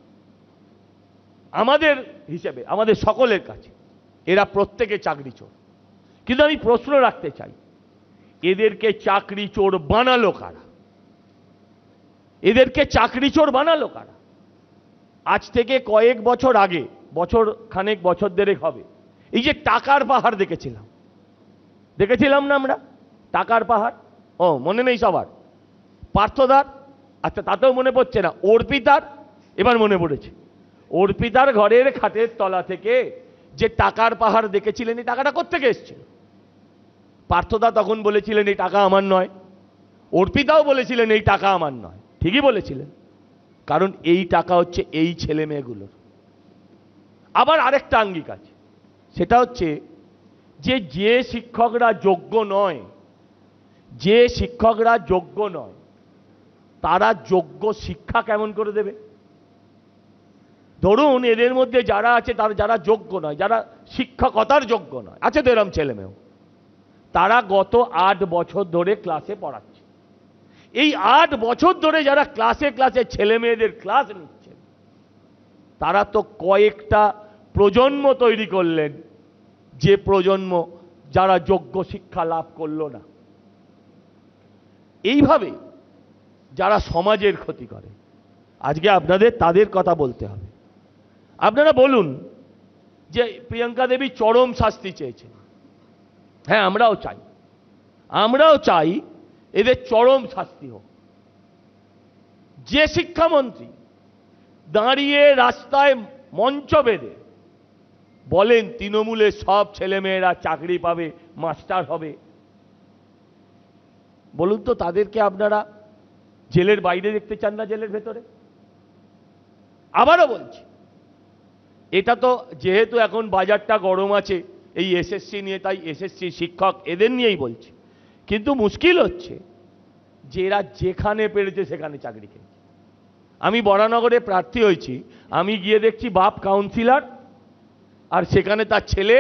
আমাদের হিসেবে, আমাদের সকলের কাছে এরা প্রত্যেকে চাকরি চোর। কিন্তু আমি প্রশ্ন রাখতে চাই, এদেরকে চাকরি চোর বানালো কারা? এদেরকে চাকরি চোর বানালো কারা? আজ থেকে কয়েক বছর আগে, বছর দেড়েক হবে, এই যে টাকার পাহাড় দেখেছিলাম না আমরা? টাকার পাহাড়, মনে নেই সবার? পার্থদার, আচ্ছা তাতেও মনে পড়ছে না, অর্পিতার, এবার মনে পড়েছে। অর্পিতার ঘরের খাটের তলা থেকে যে টাকার পাহাড় দেখেছিলেন, এই টাকাটা কোত্থেকে এসেছিল? পার্থদা তখন বলেছিলেন এই টাকা আমার নয়, অর্পিতাও বলেছিলেন এই টাকা আমার নয়, ঠিকই বলেছিলেন, কারণ এই টাকা হচ্ছে এই ছেলে মেয়েগুলোর। আবার আরেকটা আঙ্গিক আছে, সেটা হচ্ছে যে শিক্ষকরা যোগ্য নয়, তারা যোগ্য শিক্ষা কেমন করে দেবে? ধরুন এদের মধ্যে যারা আছে, যারা যোগ্য নয়, যারা শিক্ষকতার যোগ্য নয়, আছে তো এরম ছেলে মেয়েও, তারা গত 8 বছর ধরে ক্লাসে পড়াচ্ছে। এই 8 বছর ধরে যারা ক্লাসে ছেলে মেয়েদের ক্লাস নিচ্ছেন, তারা তো কয়েকটা প্রজন্ম তৈরি করলেন, যে প্রজন্ম যারা যোগ্য শিক্ষা লাভ করলো না। এইভাবে যারা সমাজের ক্ষতি করে, আজকে আপনাদের তাদের কথা বলতে হবে। আপনারা বলুন যে প্রিয়াঙ্কা দেবী চরম শাস্তি চেয়েছেন, হ্যাঁ আমরাও চাই এদের চরম শাস্তি হোক, যে শিক্ষামন্ত্রী দাঁড়িয়ে রাস্তায় মঞ্চ বেঁধে বলেন তৃণমূলের সব ছেলেমেয়েরা চাকরি পাবে, মাস্টার হবে, বলুন তো তাদেরকে আপনারা জেলের বাইরে দেখতে চান না জেলের ভেতরে? আবারও বলছি, এটা তো যেহেতু এখন বাজারটা গরম আছে এই এসএসসি নিয়ে, তাই এসএসসি শিক্ষক এদের নিয়েই বলছি, কিন্তু মুশকিল হচ্ছে যে এরা যেখানে পেরেছে সেখানে চাকরি খেয়েছে। আমি বরানগরে প্রার্থী হয়েছি, আমি গিয়ে দেখছি বাপ কাউন্সিলর আর সেখানে তার ছেলে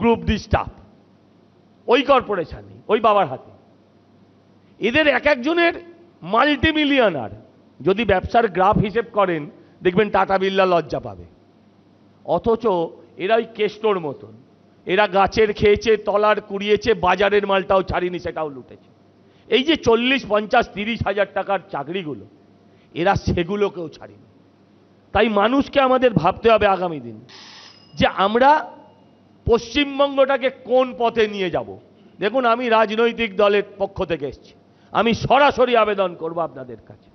গ্রুপ ডি স্টাফ, ওই কর্পোরেশনে ওই বাবার হাতে। এদের এক একজনের মাল্টিমিলিয়নার। যদি ব্যবসার গ্রাফ হিসেব করেন দেখবেন টাটা বিড়লা লজ্জা পাবে। অথচ এরা ওই কেষ্টর মতন, এরা গাছের খেয়েছে, তলার কুড়িয়েছে, বাজারের মালটাও ছাড়িনি, সেটাও লুটেছে। এই যে 40, 50, 30 হাজার টাকার চাকরিগুলো, এরা সেগুলোকেও ছাড়িনি। তাই মানুষকে আমাদের ভাবতে হবে আগামী দিন যে আমরা পশ্চিমবঙ্গটাকে কোন পথে নিয়ে যাব। দেখুন, আমি রাজনৈতিক দলের পক্ষ থেকে এসেছি, আমি সরাসরি আবেদন করব আপনাদের কাছে,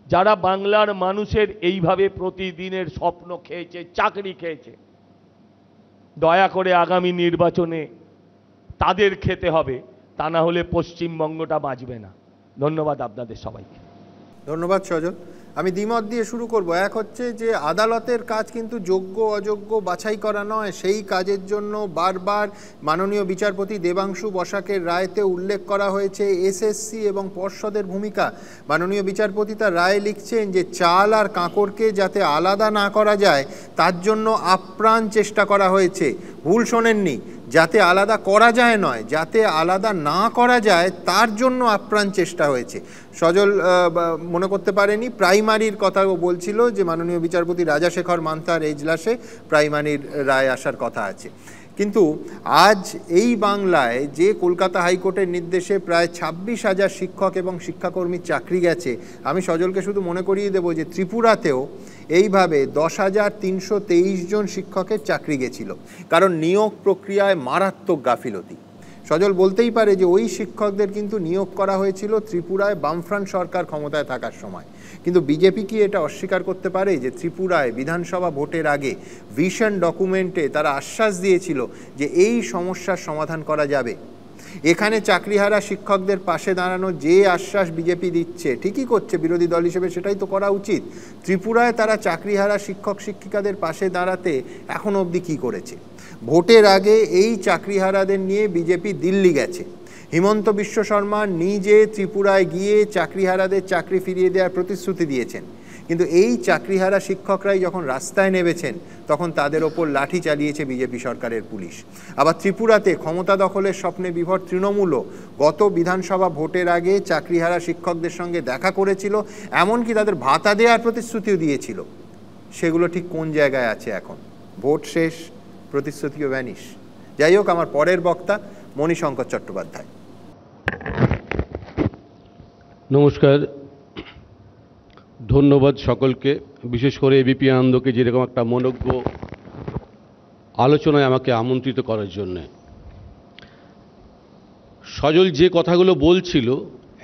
যারা বাংলার মানুষের এইভাবে প্রতিদিনের স্বপ্ন খেয়েছে, চাকরি খেয়েছে, দয়া করে আগামী নির্বাচনে তাদের খেতে হবে, তা না হলে পশ্চিমবঙ্গটা বাঁচবে না। ধন্যবাদ আপনাদের সবাইকে। ধন্যবাদ সজল। আমি দ্বিমত দিয়ে শুরু করব। এক হচ্ছে যে আদালতের কাজ কিন্তু যোগ্য অযোগ্য বাছাই করা নয়, সেই কাজের জন্য বারবার মাননীয় বিচারপতি দেবাংশু বসাকের রায়তে উল্লেখ করা হয়েছে এসএসসি এবং পর্ষদের ভূমিকা। মাননীয় বিচারপতি তার রায়ে লিখছেন যে চাল আর কাঁকড়কে যাতে আলাদা না করা যায় তার জন্য আপ্রাণ চেষ্টা করা হয়েছে। ভুল শোনেননি, যাতে আলাদা করা যায় নয়, যাতে আলাদা না করা যায় তার জন্য আপ্রাণ চেষ্টা হয়েছে। সজল মনে করতে পারেনি, প্রাইমারির কথাও বলছিল যে মাননীয় বিচারপতি রাজাশেখর মান্তার এজলাসে প্রাইমারির রায় আসার কথা আছে। কিন্তু আজ এই বাংলায় যে কলকাতা হাইকোর্টের নির্দেশে প্রায় 26,000 শিক্ষক এবং শিক্ষাকর্মীর চাকরি গেছে, আমি সজলকে শুধু মনে করিয়ে দেব যে ত্রিপুরাতেও এইভাবে 10,323 জন শিক্ষকের চাকরি গেছিল, কারণ নিয়োগ প্রক্রিয়ায় মারাত্মক গাফিলতি। সজল বলতেই পারে যে ওই শিক্ষকদের কিন্তু নিয়োগ করা হয়েছিল ত্রিপুরায় বামফ্রন্ট সরকার ক্ষমতায় থাকার সময়। কিন্তু বিজেপি কি এটা অস্বীকার করতে পারে যে ত্রিপুরায় বিধানসভা ভোটের আগে ভিশন ডকুমেন্টে তারা আশ্বাস দিয়েছিল যে এই সমস্যার সমাধান করা যাবে? এখানে চাকরিহারা শিক্ষকদের পাশে দাঁড়ানো যে আশ্বাস বিজেপি দিচ্ছে, ঠিকই করছে, বিরোধী দল হিসেবে সেটাই তো করা উচিত। ত্রিপুরায় তারা চাকরিহারা শিক্ষক শিক্ষিকাদের পাশে দাঁড়াতে এখন অবধি কী করেছে? ভোটের আগে এই চাকরিহারাদের নিয়ে বিজেপি দিল্লি গেছে। হিমন্ত বিশ্ব শর্মা নিজে ত্রিপুরায় গিয়ে চাকরিহারাদের চাকরি ফিরিয়ে দেওয়ার প্রতিশ্রুতি দিয়েছেন, কিন্তু এই চাকরিহারা শিক্ষকরাই যখন রাস্তায় নেমেছেন তখন তাদের ওপর লাঠি চালিয়েছে বিজেপি সরকারের পুলিশ। আবার ত্রিপুরাতে ক্ষমতা দখলের স্বপ্নে বিভোর তৃণমূলও গত বিধানসভা ভোটের আগে চাকরিহারা শিক্ষকদের সঙ্গে দেখা করেছিল, এমনকি তাদের ভাতা দেওয়ার প্রতিশ্রুতিও দিয়েছিল। সেগুলো ঠিক কোন জায়গায় আছে এখন? ভোট শেষ, প্রতিশ্রুতিও ভ্যানিশ। যাই হোক, আমার পরের বক্তা মণিশঙ্কর চট্টোপাধ্যায়। নমস্কার, ধন্যবাদ সকলকে, বিশেষ করে এবিপি আনন্দকে যেরকম একটা মনোজ্ঞ আলোচনায় আমাকে আমন্ত্রিত করার জন্য। সজল যে কথাগুলো বলছিল,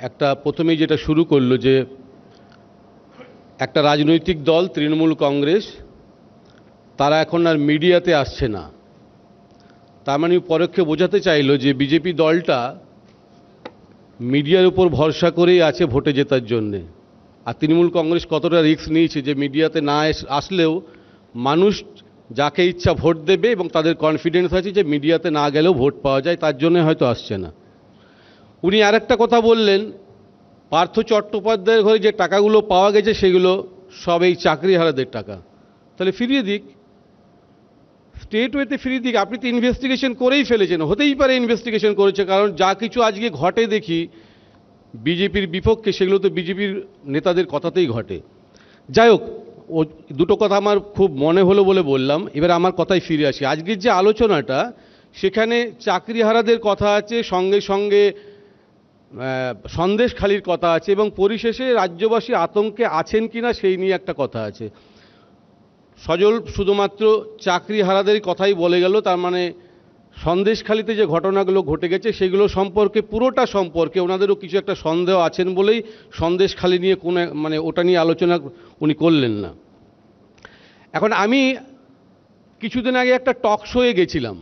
একটা প্রথমেই যেটা শুরু করলো যে একটা রাজনৈতিক দল তৃণমূল কংগ্রেস তারা এখন আর মিডিয়াতে আসছে না, তার মানে পরোক্ষে বোঝাতে চাইলো যে বিজেপি দলটা মিডিয়ার উপর ভরসা করেই আছে ভোটে জেতার জন্যে। আর তৃণমূল কংগ্রেস কতটা রিস্ক নিয়েছে যে মিডিয়াতে না আসলেও মানুষ যাকে ইচ্ছা ভোট দেবে এবং তাদের কনফিডেন্স আছে যে মিডিয়াতে না গেলেও ভোট পাওয়া যায়, তার জন্য হয়তো আসছে না। উনি আরেকটা কথা বললেন, পার্থ চট্টোপাধ্যায়ের ঘরে যে টাকাগুলো পাওয়া গেছে সেগুলো সব এই চাকরিহারাদের টাকা। তাহলে ফিরিয়ে দিক, স্টেট ওয়েতে ফিরিয়ে দিক। আপনি তো ইনভেস্টিগেশন করেই ফেলেছেন, হতেই পারে ইনভেস্টিগেশন করেছে, কারণ যা কিছু আজকে ঘটে দেখি বিজেপির বিপক্ষে সেগুলো তো বিজেপির নেতাদের কথাতেই ঘটে। যাই হোক, ও দুটো কথা আমার খুব মনে হলো বলে বললাম। এবার আমার কথায় ফিরে আসি। আজকের যে আলোচনাটা, সেখানে চাকরিহারাদের কথা আছে, সঙ্গে সঙ্গে সন্দেশখালির কথা আছে, এবং পরিশেষে রাজ্যবাসী আতঙ্কে আছেন কিনা সেই নিয়ে একটা কথা আছে। সজল শুধুমাত্র চাকরিহারাদের কথাই বলে গেল, তার মানে সন্দেশখালিতে যে ঘটনাগুলো ঘটে গেছে সেগুলো সম্পর্কে, পুরোটা সম্পর্কে ওনাদেরও কিছু একটা সন্দেহ আছেন বলেই সন্দেশখালি নিয়ে কোনো মানে ওটা নিয়ে আলোচনা উনি করলেন না। এখন আমি কিছুদিন আগে একটা টক শোয়ে গেছিলাম।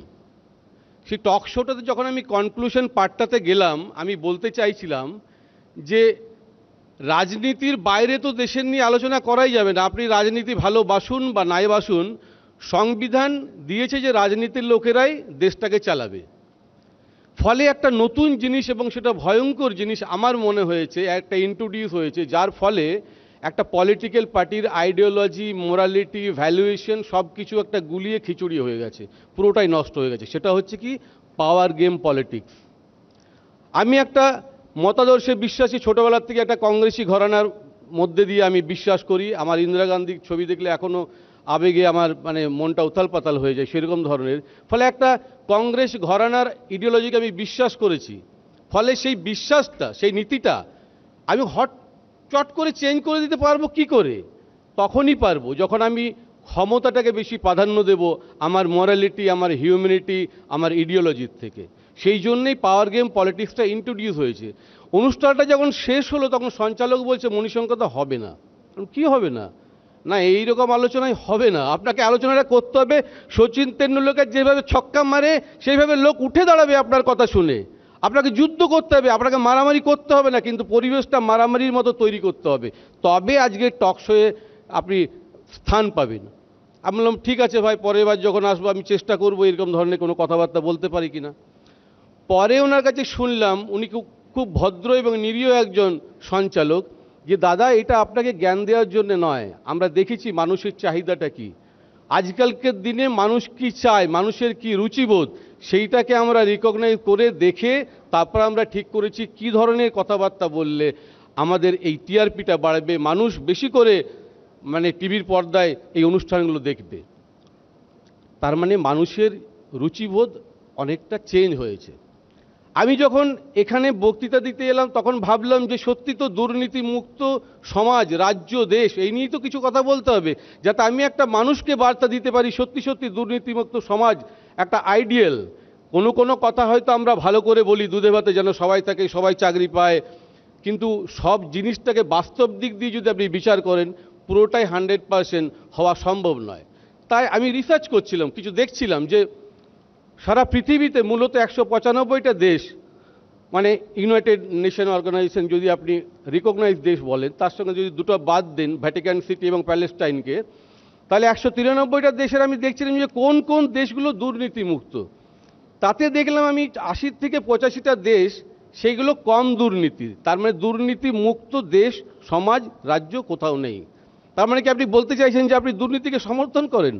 সেই টক শোটাতে যখন আমি কনক্লুশন পার্টটাতে গেলাম, আমি বলতে চাইছিলাম যে রাজনীতির বাইরে তো দেশের নিয়ে আলোচনা করাই যাবে না। আপনি রাজনীতি ভালোবাসুন বা নাই বাসুন, সংবিধান দিয়েছে যে রাজনীতির লোকেরাই দেশটাকে চালাবে। ফলে একটা নতুন জিনিস, এবং সেটা ভয়ঙ্কর জিনিস আমার মনে হয়েছে, একটা ইন্ট্রোডিউস হয়েছে, যার ফলে একটা পলিটিক্যাল পার্টির আইডিওলজি, মোরালিটি, ভ্যালুয়েশন সব কিছু একটা গুলিয়ে খিচুড়ি হয়ে গেছে, পুরোটাই নষ্ট হয়ে গেছে। সেটা হচ্ছে কি, পাওয়ার গেম পলিটিক্স। আমি একটা মতাদর্শে বিশ্বাসী, ছোটবেলার থেকে একটা কংগ্রেসি ঘরানার মধ্যে দিয়ে আমি বিশ্বাস করি। আমার ইন্দিরা গান্ধীর ছবি দেখলে এখনও আবেগে আমার মানে মনটা উথাল পাতাল হয়ে যায়, সেরকম ধরনের। ফলে একটা কংগ্রেস ঘরানার ইডিওলজিকে আমি বিশ্বাস করেছি। ফলে সেই বিশ্বাসটা, সেই নীতিটা আমি চট করে চেঞ্জ করে দিতে পারবো কি করে? তখনই পারবো যখন আমি ক্ষমতাটাকে বেশি প্রাধান্য দেব আমার মরালিটি, আমার হিউম্যানিটি, আমার ইডিওলজির থেকে। সেই জন্যেই পাওয়ার গেম পলিটিক্সটা ইন্ট্রোডিউস হয়েছে। অনুষ্ঠানটা যখন শেষ হলো তখন সঞ্চালক বলছে মণিশঙ্করদা হবে না। কি হবে না? না, এইরকম আলোচনায় হবে না, আপনাকে আলোচনাটা করতে হবে। সচিন তেন্ডুলকর যেভাবে ছক্কা মারে সেইভাবে লোক উঠে দাঁড়াবে আপনার কথা শুনে। আপনাকে যুদ্ধ করতে হবে, আপনাকে মারামারি করতে হবে না, কিন্তু পরিবেশটা মারামারির মতো তৈরি করতে হবে। তবে আজকে টক শোয়ে আপনি স্থান পাবেন। আমি বললাম ঠিক আছে ভাই, পরের বার যখন আসবো আমি চেষ্টা করবো এরকম ধরনের কোনো কথাবার্তা বলতে পারি কিনা। পরে ওনার কাছে শুনলাম, উনি খুব ভদ্র এবং নিরীহ একজন সঞ্চালক, যে দাদা এটা আপনাকে জ্ঞান দেওয়ার জন্য নয়, আমরা দেখেছি মানুষের চাহিদাটা কি, আজকালকার দিনে মানুষ কি চায়, মানুষের কি রুচিবোধ, সেইটাকে আমরা রিকগনাইজ করে দেখে তারপর আমরা ঠিক করেছি কি ধরনের কথাবার্তা বললে আমাদের এই টিআরপিটা বাড়বে, মানুষ বেশি করে মানে টিভির পর্দায় এই অনুষ্ঠানগুলো দেখবে। তার মানে মানুষের রুচিবোধ অনেকটা চেঞ্জ হয়েছে। আমি যখন এখানে বক্তৃতা দিতে এলাম তখন ভাবলাম যে সত্যি তো দুর্নীতি মুক্ত সমাজ, রাজ্য, দেশ, এই নিয়েই তো কিছু কথা বলতে হবে, যাতে আমি একটা মানুষকে বার্তা দিতে পারি সত্যি সত্যি দুর্নীতিমুক্ত সমাজ একটা আইডিয়াল। কোনো কথা হয়তো আমরা ভালো করে বলি, দুধে ভাতে যেন সবাই থাকে, সবাই চাকরি পায়, কিন্তু সব জিনিসটাকে বাস্তব দিক দিয়ে যদি আপনি বিচার করেন পুরোটাই 100% হওয়া সম্ভব নয়। তাই আমি রিসার্চ করছিলাম, কিছু দেখছিলাম যে সারা পৃথিবীতে মূলত 195টা দেশ, মানে ইউনাইটেড নেশন অর্গানাইজেশন যদি আপনি রিকগনাইজ দেশ বলেন, তার সঙ্গে যদি দুটো বাদ দেন, ভ্যাটিকান সিটি এবং প্যালেস্টাইনকে, তাহলে 193টা দেশের আমি দেখছিলাম যে কোন কোন দেশগুলো দুর্নীতিমুক্ত। তাতে দেখলাম আমি 80 থেকে 85টা দেশ সেইগুলো কম দুর্নীতি। তার মানে দুর্নীতি মুক্ত দেশ, সমাজ, রাজ্য কোথাও নেই। তার মানে কি আপনি বলতে চাইছেন যে আপনি দুর্নীতিকে সমর্থন করেন?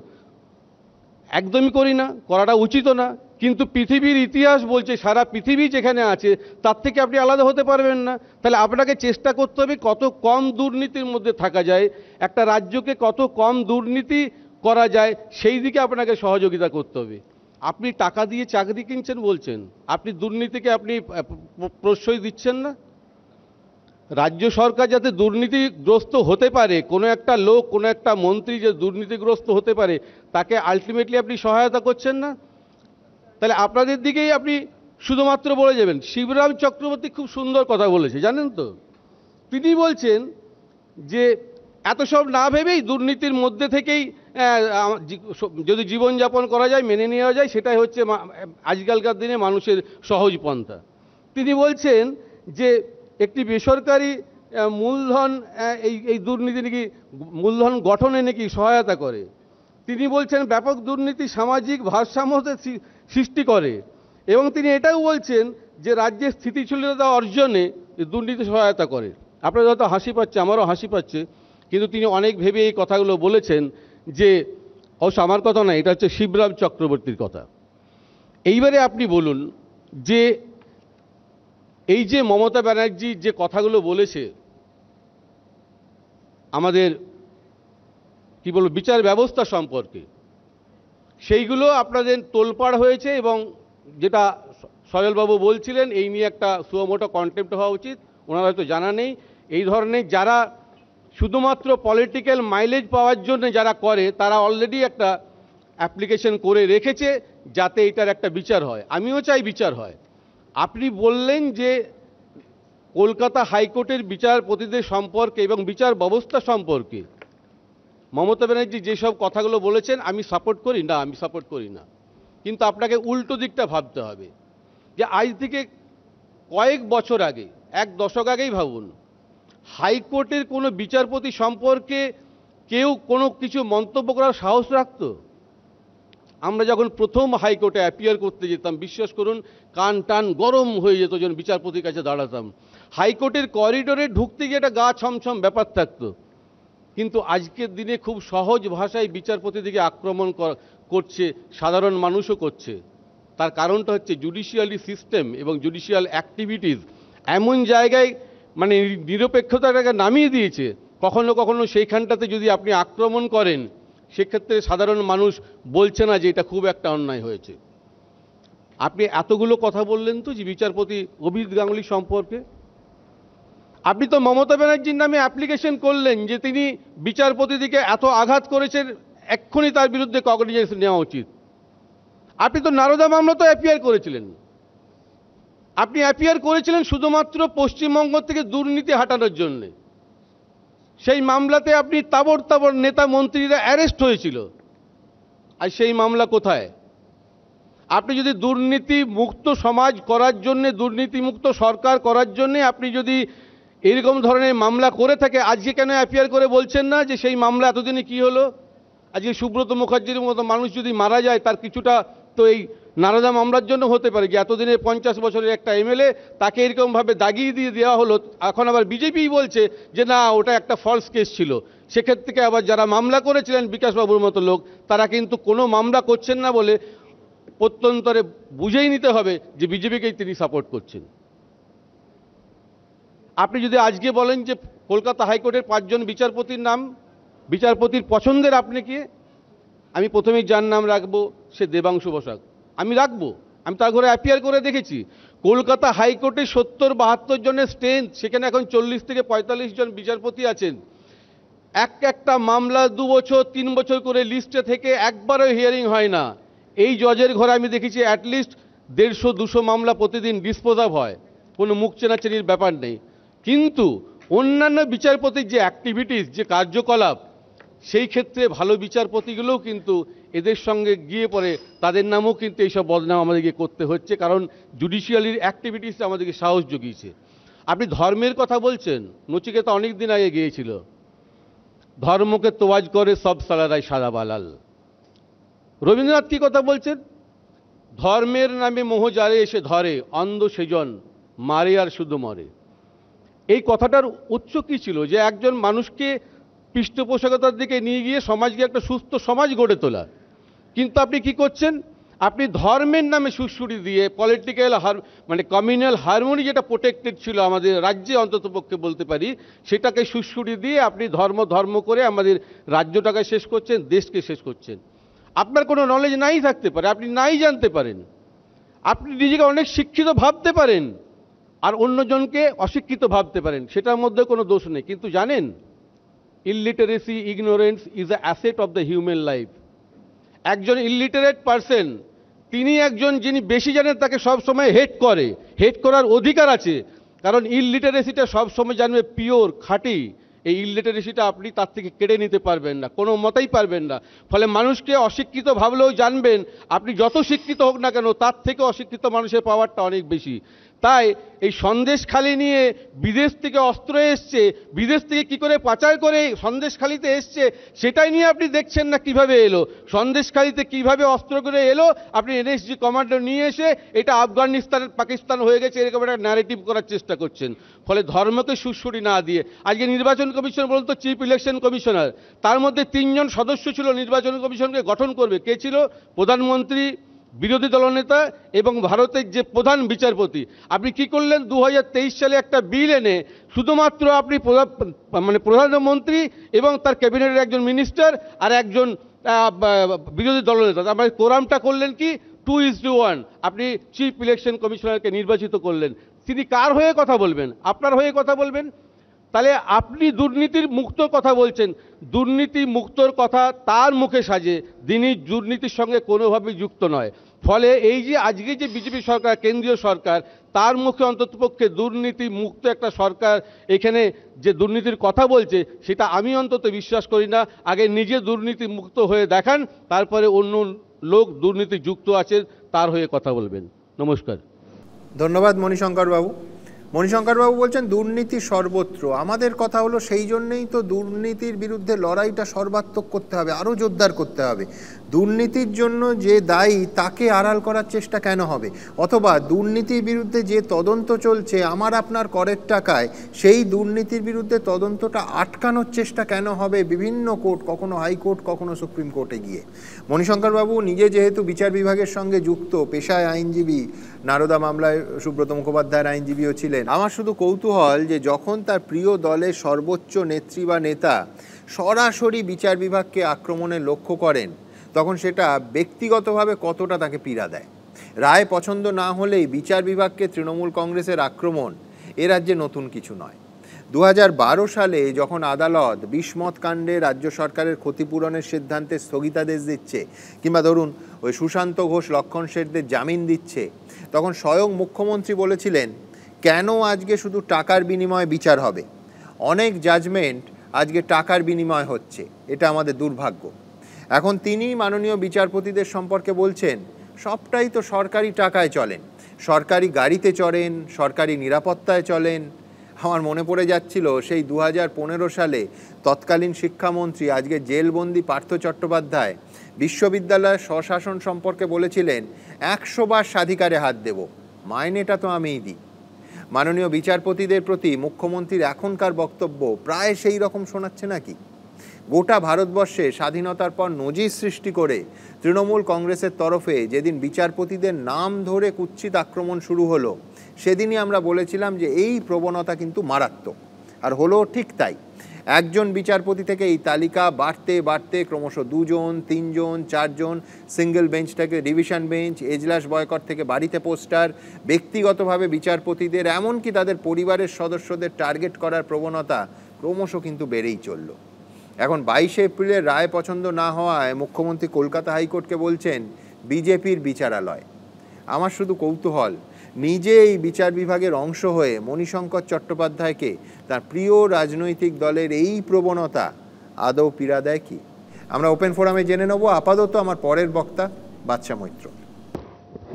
একদমই করি না, করাটা উচিত না। কিন্তু পৃথিবীর ইতিহাস বলছে সারা পৃথিবী যেখানে আছে তার থেকে আপনি আলাদা হতে পারবেন না। তাহলে আপনাকে চেষ্টা করতে হবে কত কম দুর্নীতির মধ্যে থাকা যায়, একটা রাজ্যকে কত কম দুর্নীতি করা যায় সেই দিকে আপনাকে সহযোগিতা করতে হবে। আপনি টাকা দিয়ে চাকরি কিনছেন বলছেন, আপনি দুর্নীতিকে আপনি প্রশ্রয় দিচ্ছেন না। রাজ্য সরকার যাতে দুর্নীতিগ্রস্ত হতে পারে, কোনো একটা লোক, কোনো একটা মন্ত্রী যে দুর্নীতিগ্রস্ত হতে পারে, তাকে আলটিমেটলি আপনি সহায়তা করছেন না। তাহলে আপনাদের দিকেই আপনি শুধুমাত্র বলে যাবেন। শিবরাম চক্রবর্তী খুব সুন্দর কথা বলেছে, জানেন তো? তিনি বলছেন যে এত সব না ভেবেই দুর্নীতির মধ্যে থেকেই যদি জীবনযাপন করা যায়, মেনে নেওয়া যায়, সেটাই হচ্ছে আজকালকার দিনে মানুষের সহজ পন্থা। তিনি বলছেন যে একটি বেসরকারি মূলধন এই দুর্নীতি নাকি মূলধন গঠনে নাকি সহায়তা করে। তিনি বলছেন ব্যাপক দুর্নীতি সামাজিক ভারসাম্যের সৃষ্টি করে, এবং তিনি এটাও বলছেন যে রাজ্যের স্থিতিশীলতা অর্জনে দুর্নীতি সহায়তা করে। আপনাদের হয়তো হাসি পাচ্ছে, আমারও হাসি পাচ্ছে, কিন্তু তিনি অনেক ভেবে এই কথাগুলো বলেছেন। যে অবশ্য আমার কথা না, এটা হচ্ছে শিবরাম চক্রবর্তীর কথা। এইবারে আপনি বলুন যে এই যে মমতা ব্যানার্জি যে কথাগুলো বলেছে আমাদের কি বলবো বিচার ব্যবস্থা সম্পর্কে, সেইগুলো আপনাদের তোলপাড় হয়েছে, এবং যেটা সজলবাবু বলছিলেন এই নিয়ে একটা সুমোটো কন্টেম্প্ট হওয়া উচিত। ওনার হয়তো জানা নেই এই ধরনের যারা শুধুমাত্র পলিটিক্যাল মাইলেজ পাওয়ার জন্য যারা করে, তারা অলরেডি একটা অ্যাপ্লিকেশন করে রেখেছে যাতে এটার একটা বিচার হয়। আমিও চাই বিচার হয়। আপনি বললেন যে কলকাতা হাইকোর্টের বিচারপতিদের সম্পর্কে এবং বিচার ব্যবস্থা সম্পর্কে মমতা ব্যানার্জি যেসব কথাগুলো বলেছেন আমি সাপোর্ট করি না, আমি সাপোর্ট করি না। কিন্তু আপনাকে উল্টো দিকটা ভাবতে হবে যে আজ থেকে কয়েক বছর আগে, এক দশক আগেই ভাবুন, হাইকোর্টের কোনো বিচারপতি সম্পর্কে কেউ কোনো কিছু মন্তব্য করার সাহস রাখত? আমরা যখন প্রথম হাইকোর্টে অ্যাপিয়ার করতে যেতাম, বিশ্বাস করুন কান টান গরম হয়ে যেত যখন বিচারপতির কাছে দাঁড়াতাম। হাইকোর্টের করিডোরে ঢুকতে গিয়ে একটা গা ছমছম ব্যাপার থাকতো। কিন্তু আজকের দিনে খুব সহজ ভাষায় বিচারপতিদিকে আক্রমণ করছে, সাধারণ মানুষও করছে। তার কারণটা হচ্ছে জুডিশিয়ালি সিস্টেম এবং জুডিশিয়াল অ্যাক্টিভিটিস এমন জায়গায় মানে নিরপেক্ষতাটাকে নামিয়ে দিয়েছে, কখনো কখনো সেইখানটাতে যদি আপনি আক্রমণ করেন সেক্ষেত্রে সাধারণ মানুষ বলছে না যে এটা খুব একটা অন্যায় হয়েছে। আপনি এতগুলো কথা বললেন তো যে বিচারপতি অভিজিৎ গাঙ্গুলি সম্পর্কে, আপনি তো মমতা ব্যানার্জির নামে অ্যাপ্লিকেশন করলেন যে তিনি বিচারপতিদিকে এত আঘাত করেছেন, এক্ষুনি তার বিরুদ্ধে কগনিজেন্স নেওয়া উচিত। আপনি তো নারদা মামলা তো অ্যাপিয়ার করেছিলেন। আপনি অ্যাপিয়ার করেছিলেন শুধুমাত্র পশ্চিমবঙ্গ থেকে দুর্নীতি হাঁটানোর জন্য। সেই মামলাতে আপনি তাবড় তাবড় নেতা মন্ত্রীরা অ্যারেস্ট হয়েছিল। আর সেই মামলা কোথায়? আপনি যদি দুর্নীতি মুক্ত সমাজ করার জন্য, দুর্নীতি মুক্ত সরকার করার জন্য আপনি যদি এরকম ধরনের মামলা করে থাকে, আজকে কেন অ্যাপিয়ার করে বলছেন না যে সেই মামলা এতদিনে কি হলো? আজকে সুব্রত মুখার্জির মতো মানুষ যদি মারা যায় তার কিছুটা তো এই নারদা মামলার জন্য হতে পারে যে এতদিনে 50 বছরের একটা এমএলএ তাকে এরকমভাবে দাগিয়ে দিয়ে দেওয়া হলো। এখন আবার বিজেপি বলছে যে না ওটা একটা ফলস কেস ছিল। সেক্ষেত্রে থেকে আবার যারা মামলা করেছিলেন বিকাশবাবুর মতো লোক, তারা কিন্তু কোনো মামলা করছেন না বলে প্রত্যন্তরে বুঝেই নিতে হবে যে বিজেপিকেই তিনি সাপোর্ট করছেন। আপনি যদি আজকে বলেন যে কলকাতা হাইকোর্টের 5 জন বিচারপতির নাম, বিচারপতির পছন্দের আপনি কে? আমি প্রথমেই যার নাম রাখবো সে দেবাংশু বসাক, আমি রাখবো। আমি তার ঘরে অ্যাপিয়ার করে দেখেছি। কলকাতা হাইকোর্টে 70-72 জনের স্ট্রেংথ, সেখানে এখন 40 থেকে 45 জন বিচারপতি আছেন। একটা মামলা 2 বছর 3 বছর করে লিস্টে থেকে একবারও হিয়ারিং হয় না। এই জজের ঘরে আমি দেখেছি অ্যাটলিস্ট 150-200 মামলা প্রতিদিন ডিসপোজ অফ হয়, কোনো মুখ চেনাচেনির ব্যাপার নেই। কিন্তু অন্যান্য বিচারপতির যে অ্যাক্টিভিটিস, যে কার্যকলাপ, সেই ক্ষেত্রে ভালো বিচারপতিগুলোও কিন্তু এদের সঙ্গে গিয়ে পড়ে, তাদের নামও কিন্তু এইসব বদনাম আমাদেরকে করতে হচ্ছে, কারণ জুডিশিয়ালির অ্যাক্টিভিটিস আমাদেরকে সাহস জুগিয়েছে। আপনি ধর্মের কথা বলছেন, নচিকেতা অনেক দিন আগে গিয়েছিল, ধর্মকে তোয়াজ করে সব সালারাই সাদা বালাল। রবীন্দ্রনাথ কি কথা বলছেন? ধর্মের নামে মোহ যারে এসে ধরে, অন্ধ সেজন মারে আর শুধু মরে। এই কথাটার উৎস কি ছিল? যে একজন মানুষকে পৃষ্ঠপোষকতার দিকে নিয়ে গিয়ে সমাজকে একটা সুস্থ সমাজ গড়ে তোলা। কিন্তু আপনি কি করছেন? আপনি ধর্মের নামে সুড়সুড়ি দিয়ে পলিটিক্যাল মানে কমিউনাল হারমোনি যেটা প্রোটেক্টেড ছিল আমাদের রাজ্যে, অন্ততপক্ষে বলতে পারি, সেটাকে সুড়সুড়ি দিয়ে আপনি ধর্ম করে আমাদের রাজ্যটাকে শেষ করছেন, দেশকে শেষ করছেন। আপনার কোনো নলেজ নাই থাকতে পারে, আপনি নাই জানতে পারেন, আপনি নিজেকে অনেক শিক্ষিত ভাবতে পারেন আর অন্যজনকে অশিক্ষিত ভাবতে পারেন, সেটার মধ্যে কোনো দোষ নেই। কিন্তু জানেন, illiteracy, ignorance is a asset of the human life. একজন ইলিটারেট পারসন, তিনি একজন যিনি বেশি জানেন তাকে সবসময় হেট করার অধিকার আছে, কারণ ইলিটারেসিটা সবসময় জানবে পিওর, খাঁটি। এই ইলিটারেসিটা আপনি তার থেকে কেড়ে নিতে পারবেন না, কোনো মতেই পারবেন না। ফলে মানুষকে অশিক্ষিত ভাবলেও জানবেন আপনি যত শিক্ষিত হোক না কেন তার থেকে অশিক্ষিত মানুষের পাওয়ারটা অনেক বেশি। তাই এই সন্দেশখালি নিয়ে বিদেশ থেকে অস্ত্র এসছে, বিদেশ থেকে কি করে পাচার করে সন্দেশখালিতে এসছে সেটাই নিয়ে আপনি দেখছেন না কিভাবে এলো। সন্দেশখালিতে কিভাবে অস্ত্র করে এলো, আপনি এনএসজি কমান্ডো নিয়ে এসে এটা আফগানিস্তান পাকিস্তান হয়ে গেছে এরকম একটা ন্যারেটিভ করার চেষ্টা করছেন। ফলে ধর্মকে সুড়সুড়ি না দিয়ে আজকে নির্বাচন কমিশন বলুন তো, চিফ ইলেকশন কমিশনার, তার মধ্যে 3 জন সদস্য ছিল নির্বাচন কমিশনকে গঠন করবে। কে ছিল? প্রধানমন্ত্রী, বিরোধী দলনেতা এবং ভারতের যে প্রধান বিচারপতি। আপনি কি করলেন? 2023 সালে একটা বিল এনে শুধুমাত্র আপনি মানে প্রধানমন্ত্রী এবং তার ক্যাবিনেটের একজন মিনিস্টার আর একজন বিরোধী দলনেতা, তারপরে কোরামটা করলেন কি 2:1। আপনি চিফ ইলেকশন কমিশনারকে নির্বাচিত করলেন। তিনি কার হয়ে কথা বলবেন? আপনার হয়ে কথা বলবেন। তাহলে আপনি দুর্নীতির মুক্তর কথা বলছেন, দুর্নীতি মুক্তর কথা তার মুখে সাজে, যিনি দুর্নীতির সঙ্গে কোনোভাবেই যুক্ত নয়। ফলে এই যে আজকে যে বিজেপি সরকার, কেন্দ্রীয় সরকার, তার মুখে অন্ততপক্ষে দুর্নীতি মুক্ত একটা সরকার এখানে যে দুর্নীতির কথা বলছে, সেটা আমি অন্তত বিশ্বাস করি না। আগে নিজে দুর্নীতি মুক্ত হয়ে দেখান, তারপরে অন্য লোক দুর্নীতি যুক্ত আছে তার হয়ে কথা বলবেন। নমস্কার। ধন্যবাদ মণিশঙ্কর বাবু। মণিশঙ্কর বাবু বলছেন দুর্নীতি সর্বত্র। আমাদের কথা হলো সেই জন্যই তো দুর্নীতির বিরুদ্ধে লড়াইটা সর্বাত্মক করতে হবে, আরও জোরদার করতে হবে। দুর্নীতির জন্য যে দায়ী তাকে আড়াল করার চেষ্টা কেন হবে? অথবা দুর্নীতির বিরুদ্ধে যে তদন্ত চলছে আমার আপনার করের টাকায়, সেই দুর্নীতির বিরুদ্ধে তদন্তটা আটকানোর চেষ্টা কেন হবে বিভিন্ন কোর্ট, কখনো হাইকোর্ট, কখনো সুপ্রিম কোর্টে গিয়ে? মণিশঙ্কর বাবু নিজে যেহেতু বিচার বিভাগের সঙ্গে যুক্ত, পেশায় আইনজীবী, নারদা মামলায় সুব্রত মুখোপাধ্যায়ের আইনজীবীও ছিলেন, আমার শুধু কৌতূহল যে যখন তার প্রিয় দলের সর্বোচ্চ নেত্রী বা নেতা সরাসরি বিচার বিভাগকে আক্রমণে লক্ষ্য করেন, তখন সেটা ব্যক্তিগতভাবে কতটা তাকে পীড়া দেয়। রায় পছন্দ না হলেই বিচার বিভাগকে তৃণমূল কংগ্রেসের আক্রমণ এ রাজ্যে নতুন কিছু নয়। 2012 সালে যখন আদালত বিসমত কাণ্ডে রাজ্য সরকারের ক্ষতিপূরণের সিদ্ধান্তে স্থগিতাদেশ দিচ্ছে, কিংবা ধরুন ওই সুশান্ত ঘোষ, লক্ষণ শেঠদের জামিন দিচ্ছে, তখন স্বয়ং মুখ্যমন্ত্রী বলেছিলেন কেন আজকে শুধু টাকার বিনিময়ে বিচার হবে? অনেক জাজমেন্ট আজকে টাকার বিনিময় হচ্ছে, এটা আমাদের দুর্ভাগ্য। এখন তিনি মাননীয় বিচারপতিদের সম্পর্কে বলছেন সবটাই তো সরকারি টাকায় চলেন, সরকারি গাড়িতে চড়েন, সরকারি নিরাপত্তায় চলেন। আমার মনে পড়ে যাচ্ছিল সেই 2015 সালে তৎকালীন শিক্ষামন্ত্রী, আজকে জেলবন্দি পার্থ চট্টোপাধ্যায় বিশ্ববিদ্যালয়ের স্বশাসন সম্পর্কে বলেছিলেন 100 বার স্বাধিকারে হাত দেব, মাইনেটা তো আমিই দিই। মাননীয় বিচারপতিদের প্রতি মুখ্যমন্ত্রীর এখনকার বক্তব্য প্রায় সেই রকম শোনাচ্ছে নাকি? গোটা ভারতবর্ষে স্বাধীনতার পর নজির সৃষ্টি করে তৃণমূল কংগ্রেসের তরফে যেদিন বিচারপতিদের নাম ধরে কুৎসিত আক্রমণ শুরু হলো, সেদিনই আমরা বলেছিলাম যে এই প্রবণতা কিন্তু মারাত্মক। আর হলো ঠিক তাই। একজন বিচারপতি থেকে এই তালিকা বাড়তে বাড়তে ক্রমশ 2 জন, 3 জন, 4 জন, সিঙ্গেল বেঞ্চ থেকে ডিভিশন বেঞ্চ, এজলাস বয়কট থেকে বাড়িতে পোস্টার, ব্যক্তিগতভাবে বিচারপতিদের এমনকি তাদের পরিবারের সদস্যদের টার্গেট করার প্রবণতা ক্রমশ কিন্তু বেড়েই চলল। এখন 22 এপ্রিলের রায় পছন্দ না হওয়ায় মুখ্যমন্ত্রী কলকাতা হাইকোর্টকে বলছেন বিজেপির বিচারালয়। আমার শুধু কৌতূহল, নিজে এই বিচার বিভাগের অংশ হয়ে মণিশঙ্কর চট্টোপাধ্যায়কে তার প্রিয় রাজনৈতিক দলের এই প্রবণতা আদৌ পীড়া দেয় কি? আমরা ওপেন ফোরামে জেনে নেব। আপাতত আমার পরের বক্তা বাদশা মৈত্র।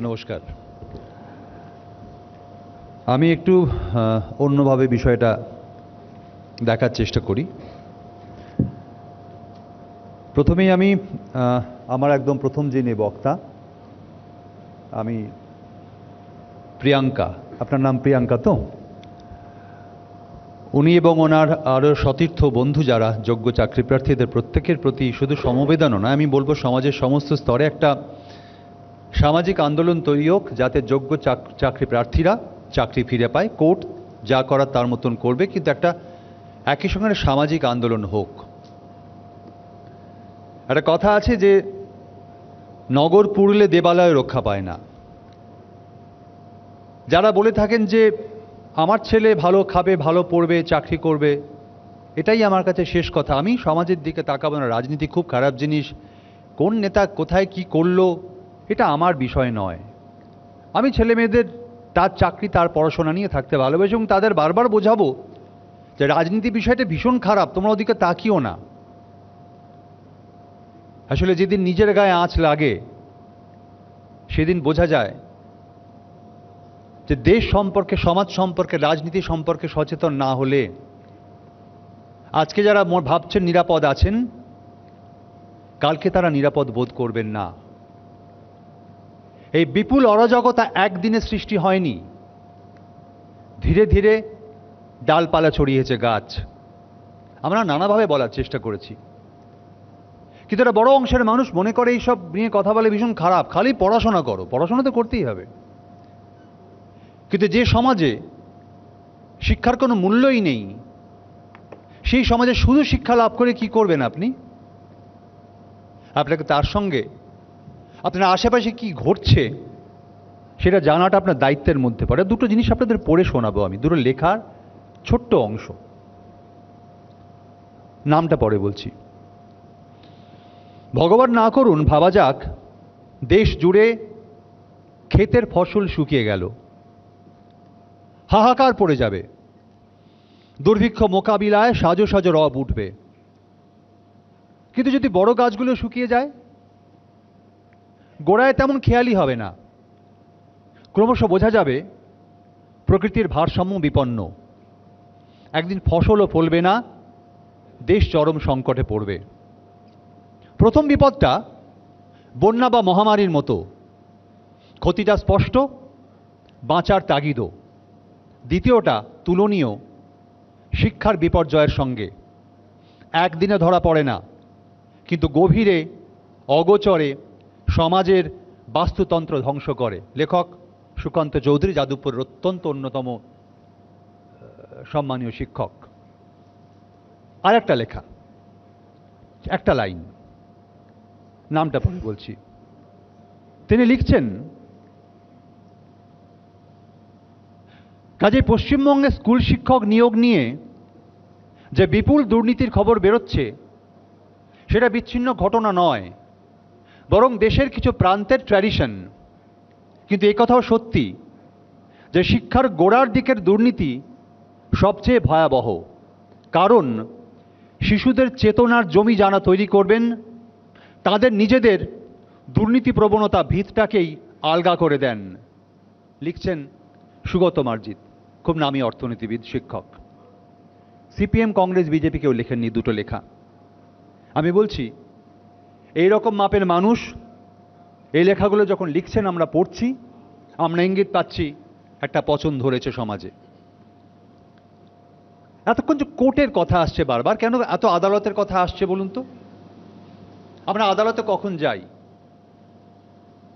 নমস্কার। আমি একটু অন্যভাবে বিষয়টা দেখার চেষ্টা করি। প্রথমেই আমি আমার একদম প্রথম যিনি বক্তা, আমি প্রিয়াঙ্কা, আপনার নাম প্রিয়াঙ্কা তো? উনি এবং ওনার আরও সতীর্থ বন্ধু যারা যোগ্য চাকরি প্রার্থীদের, প্রত্যেকের প্রতি শুধু সমবেদনা নয়, আমি বলবো সমাজের সমস্ত স্তরে একটা সামাজিক আন্দোলন তৈরি হোক, যাতে যোগ্য চাকরি প্রার্থীরা চাকরি ফিরে পায়। কোর্ট যা করার তার মতন করবে, কিন্তু একটা একই সঙ্গে সামাজিক আন্দোলন হোক। একটা কথা আছে যে নগর পুড়লে দেবালয় রক্ষা পায় না। যারা বলে থাকেন যে আমার ছেলে ভালো খাবে, ভালো পড়বে, চাকরি করবে, এটাই আমার কাছে শেষ কথা। আমি সমাজের দিকে তাকাবো না। রাজনীতি খুব খারাপ জিনিস, কোন নেতা কোথায় কি করলো এটা আমার বিষয় নয়। আমি ছেলে মেয়েদের তার চাকরি, তার পড়াশোনা নিয়ে থাকতে ভালোবাসি এবং তাদের বারবার বোঝাবো যে রাজনীতি বিষয়টা ভীষণ খারাপ, তোমরা ওদিকে তাকিও না। আসলে যেদিন নিজের গায়ে আঁচ লাগে সেদিন বোঝা যায় যে দেশ সম্পর্কে, সমাজ সম্পর্কে, রাজনীতি সম্পর্কে সচেতন না হলে আজকে যারা ভাবছেন নিরাপদ আছেন, কালকে তারা নিরাপদ বোধ করবেন না। এই বিপুল অরাজকতা একদিনে সৃষ্টি হয়নি, ধীরে ধীরে ডালপালা ছড়িয়েছে গাছ। আমরা নানাভাবে বলার চেষ্টা করেছি, কিন্তু একটা বড় অংশের মানুষ মনে করে এইসব নিয়ে কথা বলে ভীষণ খারাপ, খালি পড়াশোনা করো। পড়াশোনা তো করতেই হবে, কিন্তু যে সমাজে শিক্ষার কোনো মূল্যই নেই, সেই সমাজে শুধু শিক্ষা লাভ করে কি করবেন আপনি? আপনাকে তার সঙ্গে আপনার আশেপাশে কি ঘটছে সেটা জানাটা আপনার দায়িত্বের মধ্যে পড়ে। দুটো জিনিস আপনাদের পড়ে শোনাবো আমি, দুটো লেখার ছোট্ট অংশ। নামটা পরে বলছি। ভগবান না করুন, ভাবা যাক দেশ জুড়ে ক্ষেতের ফসল শুকিয়ে গেল, হাহাকার পড়ে যাবে, দুর্ভিক্ষ মোকাবিলায় সাজো সাজো রব উঠবে। কিন্তু যদি বড় গাছগুলো শুকিয়ে যায়, গোড়ায় তেমন খেয়ালই হবে না, ক্রমশ বোঝা যাবে প্রকৃতির ভারসাম্য বিপন্ন, একদিন ফসলও ফলবে না, দেশ চরম সংকটে পড়বে। প্রথম বিপদটা বন্যা বা মহামারীর মতো, ক্ষতিটা স্পষ্ট, বাঁচার তাগিদও। দ্বিতীয়টা তুলনীয়, শিক্ষার বিপর্যয়ের সঙ্গে, একদিনে ধরা পড়ে না, কিন্তু গভীরে অগোচরে সমাজের বাস্তুতন্ত্র ধ্বংস করে। লেখক সুকান্ত চৌধুরী, যাদবপুরের অত্যন্ত অন্যতম সম্মানীয় শিক্ষক। আর একটা লেখা, একটা লাইন, নামটা পরে বলছি। তিনি লিখছেন, কাজে পশ্চিমবঙ্গে স্কুল শিক্ষক নিয়োগ নিয়ে যে বিপুল দুর্নীতির খবর বেরোচ্ছে, সেটা বিচ্ছিন্ন ঘটনা নয়, বরং দেশের কিছু প্রান্তের ট্র্যাডিশন। কিন্তু এই কথাও সত্যি যে শিক্ষার গোড়ার দিকের দুর্নীতি সবচেয়ে ভয়াবহ, কারণ শিশুদের চেতনার জমি যারা তৈরি করবেন, তাদের নিজেদের দুর্নীতি প্রবণতা ভিতটাকেই আলগা করে দেন। লিখছেন সুগত মার্জিত, খুব নামী অর্থনীতিবিদ, শিক্ষক। সিপিএম, কংগ্রেস, বিজেপি কেউ লেখেননি দুটো লেখা। আমি বলছি, এই রকম মাপের মানুষ এই লেখাগুলো যখন লিখছেন, আমরা পড়ছি, আমরা ইঙ্গিত পাচ্ছি একটা পচন ধরেছে সমাজে। এতক্ষণ যে কোর্টের কথা আসছে বারবার, কেন এত আদালতের কথা আসছে বলুন তো? আমরা আদালতে কখন যাই?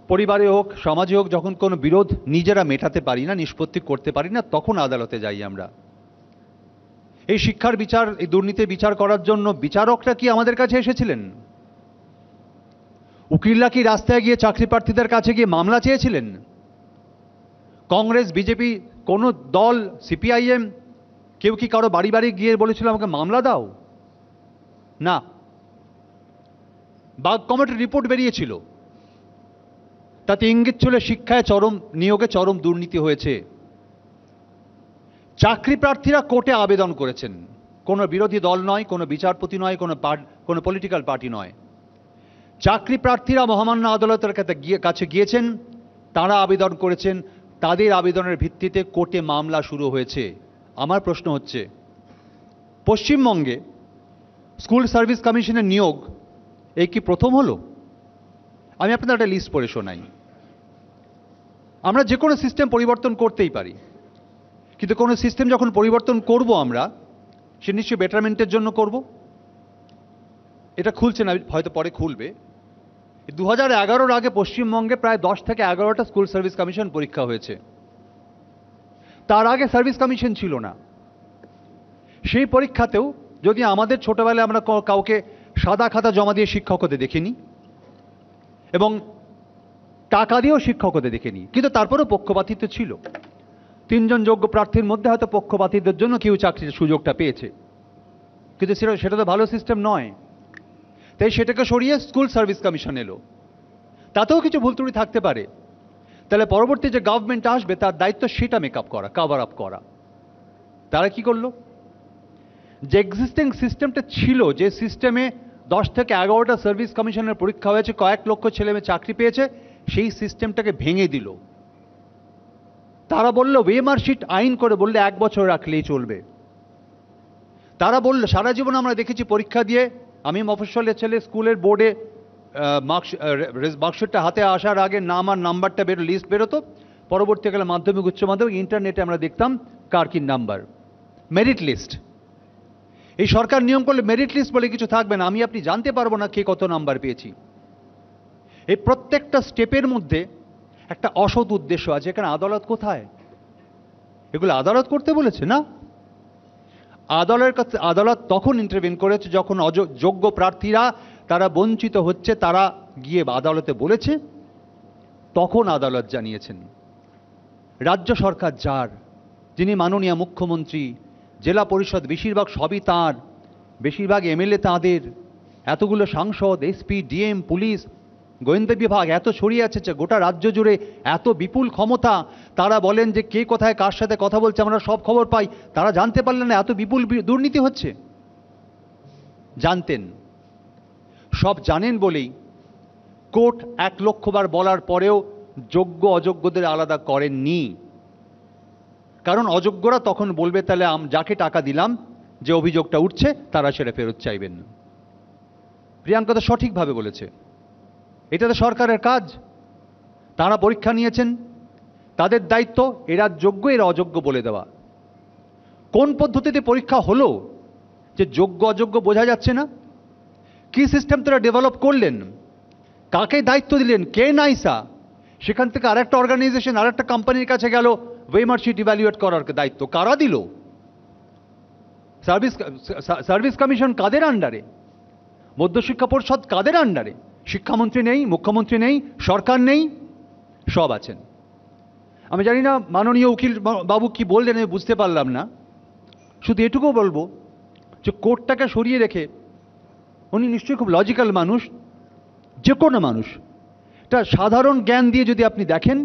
পরিবারে হোক, সমাজে হোক, যখন কোনো বিরোধ নিজেরা মেটাতে পারি না, নিষ্পত্তি করতে পারি না, তখন আদালতে যাই আমরা। এই শিক্ষার বিচার, এই দুর্নীতির বিচার করার জন্য বিচারকরা কি আমাদের কাছে এসেছিলেন? উকিলরা কি রাস্তায় গিয়ে চাকরি প্রার্থীদের কাছে গিয়ে মামলা চেয়েছিলেন? কংগ্রেস, বিজেপি, কোনো দল, সিপিআইএম, কেউ কি কারো বাড়ি বাড়ি গিয়ে বলেছিল আমাকে মামলা দাও? না। বাগ কমিটির রিপোর্ট বেরিয়েছিল, তাতে ইঙ্গিত ছিল শিক্ষায় নিয়োগে চরম দুর্নীতি হয়েছে। চাকরি প্রার্থীরা কোর্টে আবেদন করেছেন, কোনো বিরোধী দল নয়, কোনো বিচারপতি নয়, কোনো পলিটিক্যাল পার্টি নয়। চাকরি প্রার্থীরা মহামান্য আদালতের কাছে গিয়েছেন, তারা আবেদন করেছেন, তাদের আবেদনের ভিত্তিতে কোর্টে মামলা শুরু হয়েছে। আমার প্রশ্ন হচ্ছে, পশ্চিমবঙ্গে স্কুল সার্ভিস কমিশনের নিয়োগ এই কি প্রথম হলো? আমি আপনাদের একটা লিস্ট পড়ে শোনাই। আমরা যে কোনো সিস্টেম পরিবর্তন করতেই পারি, কিন্তু কোনো সিস্টেম যখন পরিবর্তন করব আমরা, সে নিশ্চয়ই বেটারমেন্টের জন্য করব। এটা খুলছে না, হয়তো পরে খুলবে। 2011-র আগে পশ্চিমবঙ্গে প্রায় 10 থেকে 11টা স্কুল সার্ভিস কমিশন পরীক্ষা হয়েছে। তার আগে সার্ভিস কমিশন ছিল না। সেই পরীক্ষাতেও যদি আমাদের ছোটবেলায় আমরা কাউকে সাদা খাতা জমা দিয়ে শিক্ষক হতে দেখিনি, এবং টাকা দিয়েও শিক্ষক হতে দেখিনি, কিন্তু তারপরেও পক্ষপাতিত্ব ছিল। 3 জন যোগ্য প্রার্থীর মধ্যে হয়তো পক্ষপাতিত্বের জন্য কেউ চাকরির সুযোগটা পেয়েছে, কিন্তু সেটা তো ভালো সিস্টেম নয়। তাই সেটাকে সরিয়ে স্কুল সার্ভিস কমিশন এলো। তাতেও কিছু ভুল ত্রুটি থাকতে পারে, তাহলে পরবর্তী যে গভর্নমেন্ট আসবে তার দায়িত্ব সেটা মেকআপ করা, কভার আপ করা। তারা কি করলো? যে এক্সিস্টিং সিস্টেমটা ছিল, যে সিস্টেমে 10 থেকে 11টা সার্ভিস কমিশনের পরীক্ষা হয়েছে, কয়েক লক্ষ ছেলেমেয়ে চাকরি পেয়েছে, সেই সিস্টেমটাকে ভেঙে দিল। তারা বললো ওয়েমার্কশিট আইন করে, বললে 1 বছর রাখলেই চলবে। তারা বললো সারা জীবন আমরা দেখেছি পরীক্ষা দিয়ে, আমি মফস্বলের ছেলে, স্কুলের বোর্ডে মার্কশিটটা হাতে আসার আগে নাম আর নাম্বারটা লিস্ট বেরোতো, পরবর্তীকালে মাধ্যমিক, উচ্চ মাধ্যমিক, ইন্টারনেটে আমরা দেখতাম কার কি নাম্বার, মেরিট লিস্ট। এই সরকার নিয়ম করলে মেরিট লিস্ট বলে কিছু থাকবে না, আমি আপনি জানতে পারবো না কে কত নাম্বার পেয়েছি। এই প্রত্যেকটা স্টেপের মধ্যে একটা অসৎ উদ্দেশ্য আছে। এখানে আদালত কোথায়? এগুলো আদালত করতে বলেছে না। আদালত তখন ইন্টারভিন করেছে যখন যোগ্য প্রার্থীরা তারা বঞ্চিত হচ্ছে, তারা গিয়ে আদালতে বলেছে, তখন আদালত জানিয়েছেন। রাজ্য সরকার যার, যিনি মাননীয় মুখ্যমন্ত্রী, জেলা পরিষদ বেশিরভাগ সবই তাঁর, বেশিরভাগ এমএলএ তাঁদের, এতগুলো সাংসদ, এসপি, ডিএম, পুলিশ, গোয়েন্দা বিভাগ এত ছড়িয়ে আছে যে গোটা রাজ্য জুড়ে এত বিপুল ক্ষমতা, তারা বলেন যে কে কোথায় কার সাথে কথা বলছে আমরা সব খবর পাই। তারা জানতে পারলেন না এত বিপুল দুর্নীতি হচ্ছে? জানতেন, সব জানেন বলেই কোর্ট 1 লক্ষ বার বলার পরেও যোগ্য অযোগ্যদের আলাদা করেননি। কারণ অযোগ্যরা তখন বলবে তাহলে যাকে টাকা দিলাম, যে অভিযোগটা উঠছে, তারা সেটা ফেরত চাইবেন। প্রিয়াঙ্কা তো সঠিকভাবে বলেছে, এটা তো সরকারের কাজ। তারা পরীক্ষা নিয়েছেন, তাদের দায়িত্ব এরা যোগ্য এরা অযোগ্য বলে দেওয়া। কোন পদ্ধতিতে পরীক্ষা হলো যে যোগ্য অযোগ্য বোঝা যাচ্ছে না? কি সিস্টেম তারা ডেভেলপ করলেন? কাকে দায়িত্ব দিলেন? কে নাইসা? সেখান থেকে আরেকটা অর্গানাইজেশন আরেকটা কোম্পানির কাছে গেল ওয়েমার্কশিট ইভ্যালুয়েট করার দায়িত্ব। কারা দিল? সার্ভিস কমিশন কাদের আন্ডারে? মধ্যশিক্ষা পর্ষদ কাদের আন্ডারে? শিক্ষামন্ত্রী নেই, মুখ্যমন্ত্রী নেই, সরকার নেই, সব আছেন। আমি জানি না মাননীয় উকিল বাবু কি বললেন, আমি বুঝতে পারলাম না। শুধু এটুকু বলবো যে কোর্টটাকে সরিয়ে রেখে, উনি নিশ্চয়ই খুব লজিক্যাল মানুষ, যে কোনো মানুষ, এটা সাধারণ জ্ঞান দিয়ে যদি আপনি দেখেন,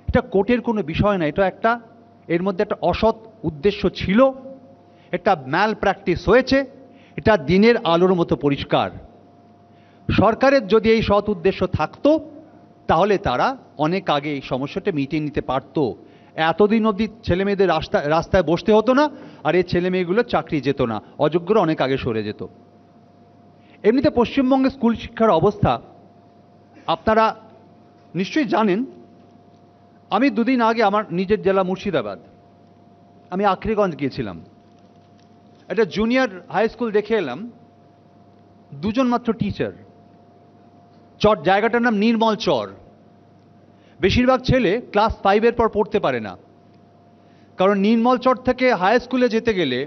এটা কোর্টের কোনো বিষয় না। এটা এর মধ্যে একটা অসৎ উদ্দেশ্য ছিল, এটা ম্যাল প্র্যাকটিস হয়েছে, এটা দিনের আলোর মতো পরিষ্কার। সরকারের যদি এই সৎ উদ্দেশ্য থাকতো তাহলে তারা অনেক আগে এই সমস্যাটা মিটিয়ে নিতে পারত। এতদিন অবধি ছেলেমেয়েদের রাস্তায় বসতে হতো না, আর এই ছেলেমেয়েগুলো চাকরি যেত না, অযোগ্যরা অনেক আগে সরে যেত। এমনিতে পশ্চিমবঙ্গের স্কুল শিক্ষার অবস্থা আপনারা নিশ্চয়ই জানেন। আমি দুদিন আগে আমার নিজের জেলা মুর্শিদাবাদ, আমি আখরিগঞ্জ গিয়েছিলাম। একটা জুনিয়র হাই স্কুল দেখে এলাম, 2 জন মাত্র টিচার। জায়গাটার নাম নির্মল চর। বেশিরভাগ ছেলে ক্লাস 5 পর পড়তে পারে না, কারণ নির্মল চর থেকে হাই স্কুলে যেতে গেলে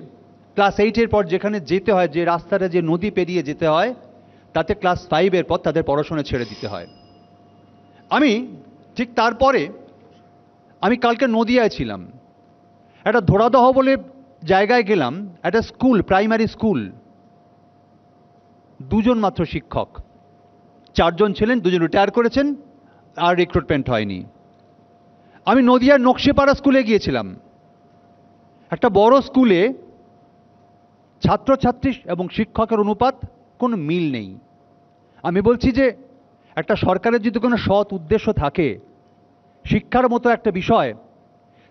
ক্লাস 8 পর যেখানে যেতে হয়, যে রাস্তাটা যে নদী পেরিয়ে যেতে হয়, তাতে ক্লাস 5 পর তাদের পড়াশোনা ছেড়ে দিতে হয়। আমি ঠিক তারপরে আমি কালকে নদিয়ায় ছিলাম, একটা ধোড়াদহ বলে জায়গায় গেলাম, একটা স্কুল, প্রাইমারি স্কুল, 2 জন মাত্র শিক্ষক। 4 জন ছিলেন, 2 জন রিটায়ার করেছেন, আর রিক্রুটমেন্ট হয়নি। আমি নদিয়ার নকশিপাড়া স্কুলে গিয়েছিলাম, একটা বড় স্কুলে ছাত্রছাত্রী এবং শিক্ষকের অনুপাত কোনো মিল নেই। আমি বলছি যে একটা সরকারের যদি কোনো সৎ উদ্দেশ্য থাকে শিক্ষার মতো একটা বিষয়,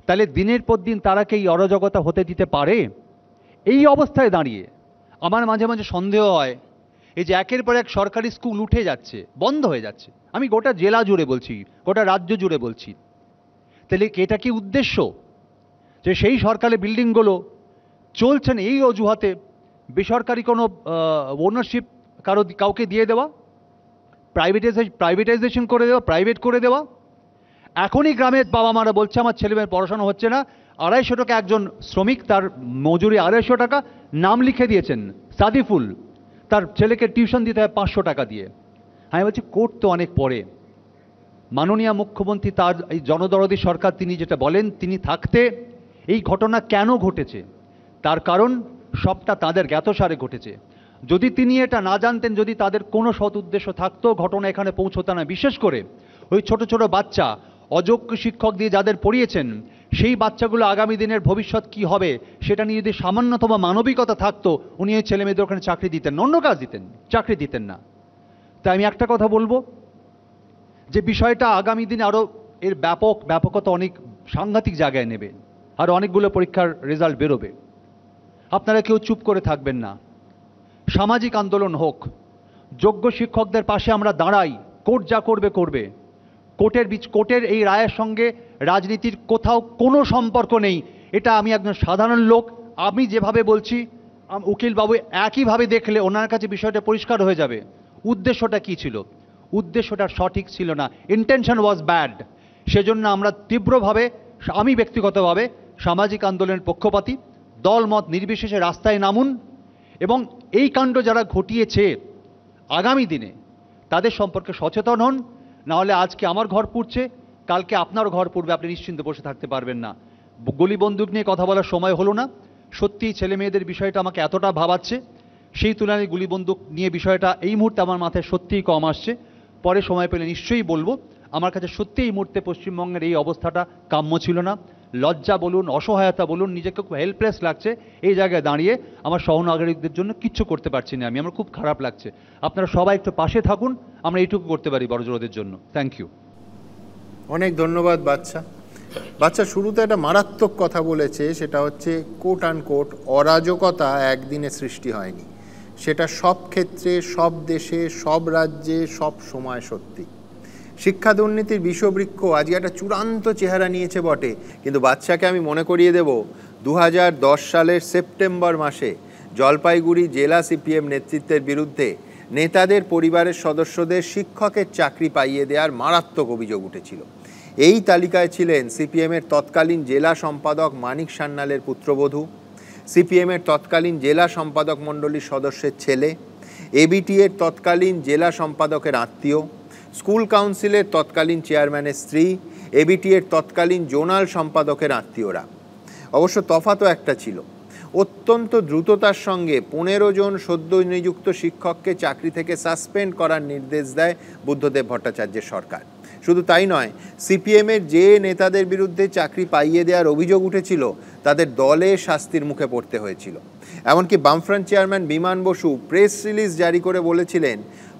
তাহলে দিনের পর দিন তারা কি এই অরাজকতা হতে দিতে পারে? এই অবস্থায় দাঁড়িয়ে আমার মাঝে মাঝে সন্দেহ হয়, এই যে একের পর এক সরকারি স্কুল উঠে যাচ্ছে, বন্ধ হয়ে যাচ্ছে, আমি গোটা জেলা জুড়ে বলছি, গোটা রাজ্য জুড়ে বলছি, তাহলে এটা কি উদ্দেশ্য যে সেই সরকারি বিল্ডিংগুলো চলছেন এই অজুহাতে বেসরকারি কোনো ওনারশিপ কাউকে দিয়ে দেওয়া, প্রাইভেটাইজেশন করে দেওয়া, প্রাইভেট করে দেওয়া? এখনই গ্রামের বাবা মারা বলছে আমার ছেলেমেয়ের পড়াশোনা হচ্ছে না, 250 টাকা একজন শ্রমিক, তার মজুরি 250 টাকা, নাম লিখে দিয়েছেন সাদিফুল, তার ছেলেকে টিউশন দিতে হয় 500 টাকা দিয়ে। আমি বলছি কোর্ট তো অনেক পরে। মাননীয় মুখ্যমন্ত্রী, তার এই জনদরদী সরকার, তিনি যেটা বলেন, তিনি থাকতে এই ঘটনা কেন ঘটেছে তার কারণ সবটা তাদের জ্ঞাতসারে ঘটেছে। যদি তিনি এটা না জানতেন, যদি তাদের কোনো সৎ উদ্দেশ্য থাকতো, ঘটনা এখানে পৌঁছতো না। বিশেষ করে ওই ছোট ছোট বাচ্চা, অযোগ্য শিক্ষক দিয়ে যাদের পড়িয়েছেন, সেই বাচ্চাগুলো আগামী দিনের ভবিষ্যৎ কি হবে সেটা নিয়ে যদি সামান্যতম মানবিকতা থাকতো, উনি ওই ছেলেমেয়েদের ওখানে চাকরি দিতেন, অন্য কাজ দিতেন, চাকরি দিতেন না। তাই আমি একটা কথা বলবো, যে বিষয়টা আগামী দিনে আরও এর ব্যাপকতা অনেক সাংঘাতিক জায়গায় নেবে, আর অনেকগুলো পরীক্ষার রেজাল্ট বেরোবে। আপনারা কেউ চুপ করে থাকবেন না, সামাজিক আন্দোলন হোক, যোগ্য শিক্ষকদের পাশে আমরা দাঁড়াই। কোর্ট যা করবে করবে। কোর্টের এই রায়ের সঙ্গে রাজনীতির কোথাও কোনো সম্পর্ক নেই। এটা আমি একজন সাধারণ লোক, আমি যেভাবে বলছি, উকিলবাবু একইভাবে দেখলে ওনার কাছে বিষয়টা পরিষ্কার হয়ে যাবে উদ্দেশ্যটা কী ছিল। উদ্দেশ্যটা সঠিক ছিল না, ইন্টেনশন ওয়াজ ব্যাড। সেজন্য আমরা তীব্রভাবে, আমি ব্যক্তিগতভাবে সামাজিক আন্দোলনের পক্ষপাতী। দলমত নির্বিশেষে রাস্তায় নামুন এবং এই কাণ্ড যারা ঘটিয়েছে আগামী দিনে তাদের সম্পর্কে সচেতন হন। নাহলে আজকে আমার ঘর পুড়ছে, কালকে আপনার ঘর পুড়বে, আপনি নিশ্চিন্তে বসে থাকতে পারবেন না। গুলি বন্দুক নিয়ে কথা বলার সময় হলো না। সত্যিই ছেলে মেয়েদের বিষয়টা আমাকে এতটা ভাবাচ্ছে, সেই তুলনায় গুলি বন্দুক নিয়ে বিষয়টা এই মুহূর্তে আমার মাথায় সত্যিই কম আসছে। পরে সময় পেলে নিশ্চয়ই বলবো। আমার কাছে সত্যি এই মুহূর্তে পশ্চিমবঙ্গের এই অবস্থাটা কাম্য ছিল না। লজ্জা বলুন, অসহায়তা বলুন, নিজেকে খুব হেল্পলেস লাগছে এই জায়গায় দাঁড়িয়ে। আমার সহনাগরিকদের জন্য কিচ্ছু করতে পারছি না আমার খুব খারাপ লাগছে। আপনারা সবাই একটু পাশে থাকুন, আমরা এইটুকু করতে পারি বড়জোরদের জন্য। Thank you. অনেক ধন্যবাদ বাচ্চা। বাচ্চা শুরুতে একটা মারাত্মক কথা বলেছে, সেটা হচ্ছে কোট আন কোট অরাজকতা একদিনে সৃষ্টি হয়নি। সেটা সব ক্ষেত্রে, সব দেশে, সব রাজ্যে, সব সময় সত্যি। শিক্ষা দুর্নীতির বিষবৃক্ষ আজকে একটা চূড়ান্ত চেহারা নিয়েছে বটে, কিন্তু বাচ্চাকে আমি মনে করিয়ে দেব 2010 সালের সেপ্টেম্বর মাসে জলপাইগুড়ি জেলা সিপিএম নেতৃত্বের বিরুদ্ধে নেতাদের পরিবারের সদস্যদের শিক্ষকের চাকরি পাইয়ে দেওয়ার মারাত্মক অভিযোগ উঠেছিল। এই তালিকায় ছিলেন সিপিএমের তৎকালীন জেলা সম্পাদক মানিক সান্যালের পুত্রবধূ, সিপিএমের তৎকালীন জেলা সম্পাদক মণ্ডলীর সদস্যের ছেলে, এবিটি এর তৎকালীন জেলা সম্পাদকের আত্মীয়, স্কুল কাউন্সিলের তৎকালীন চেয়ারম্যানের স্ত্রী, এবিটি এর তৎকালীন জোনাল সম্পাদকের আত্মীয়রা। অবশ্য তফাতও একটা ছিল, অত্যন্ত দ্রুততার সঙ্গে 15 জন সদ্য নিযুক্ত শিক্ষককে চাকরি থেকে সাসপেন্ড করার নির্দেশ দেয় বুদ্ধদেব ভট্টাচার্যের সরকার। শুধু তাই নয়, সিপিএমের যে নেতাদের বিরুদ্ধে চাকরি পাইয়ে দেওয়ার অভিযোগ উঠেছিল তাদের দলে শাস্তির মুখে পড়তে হয়েছিল। এমনকি বামফ্রন্ট chairman Biman Basu press release জারি করে বলেছিলেন,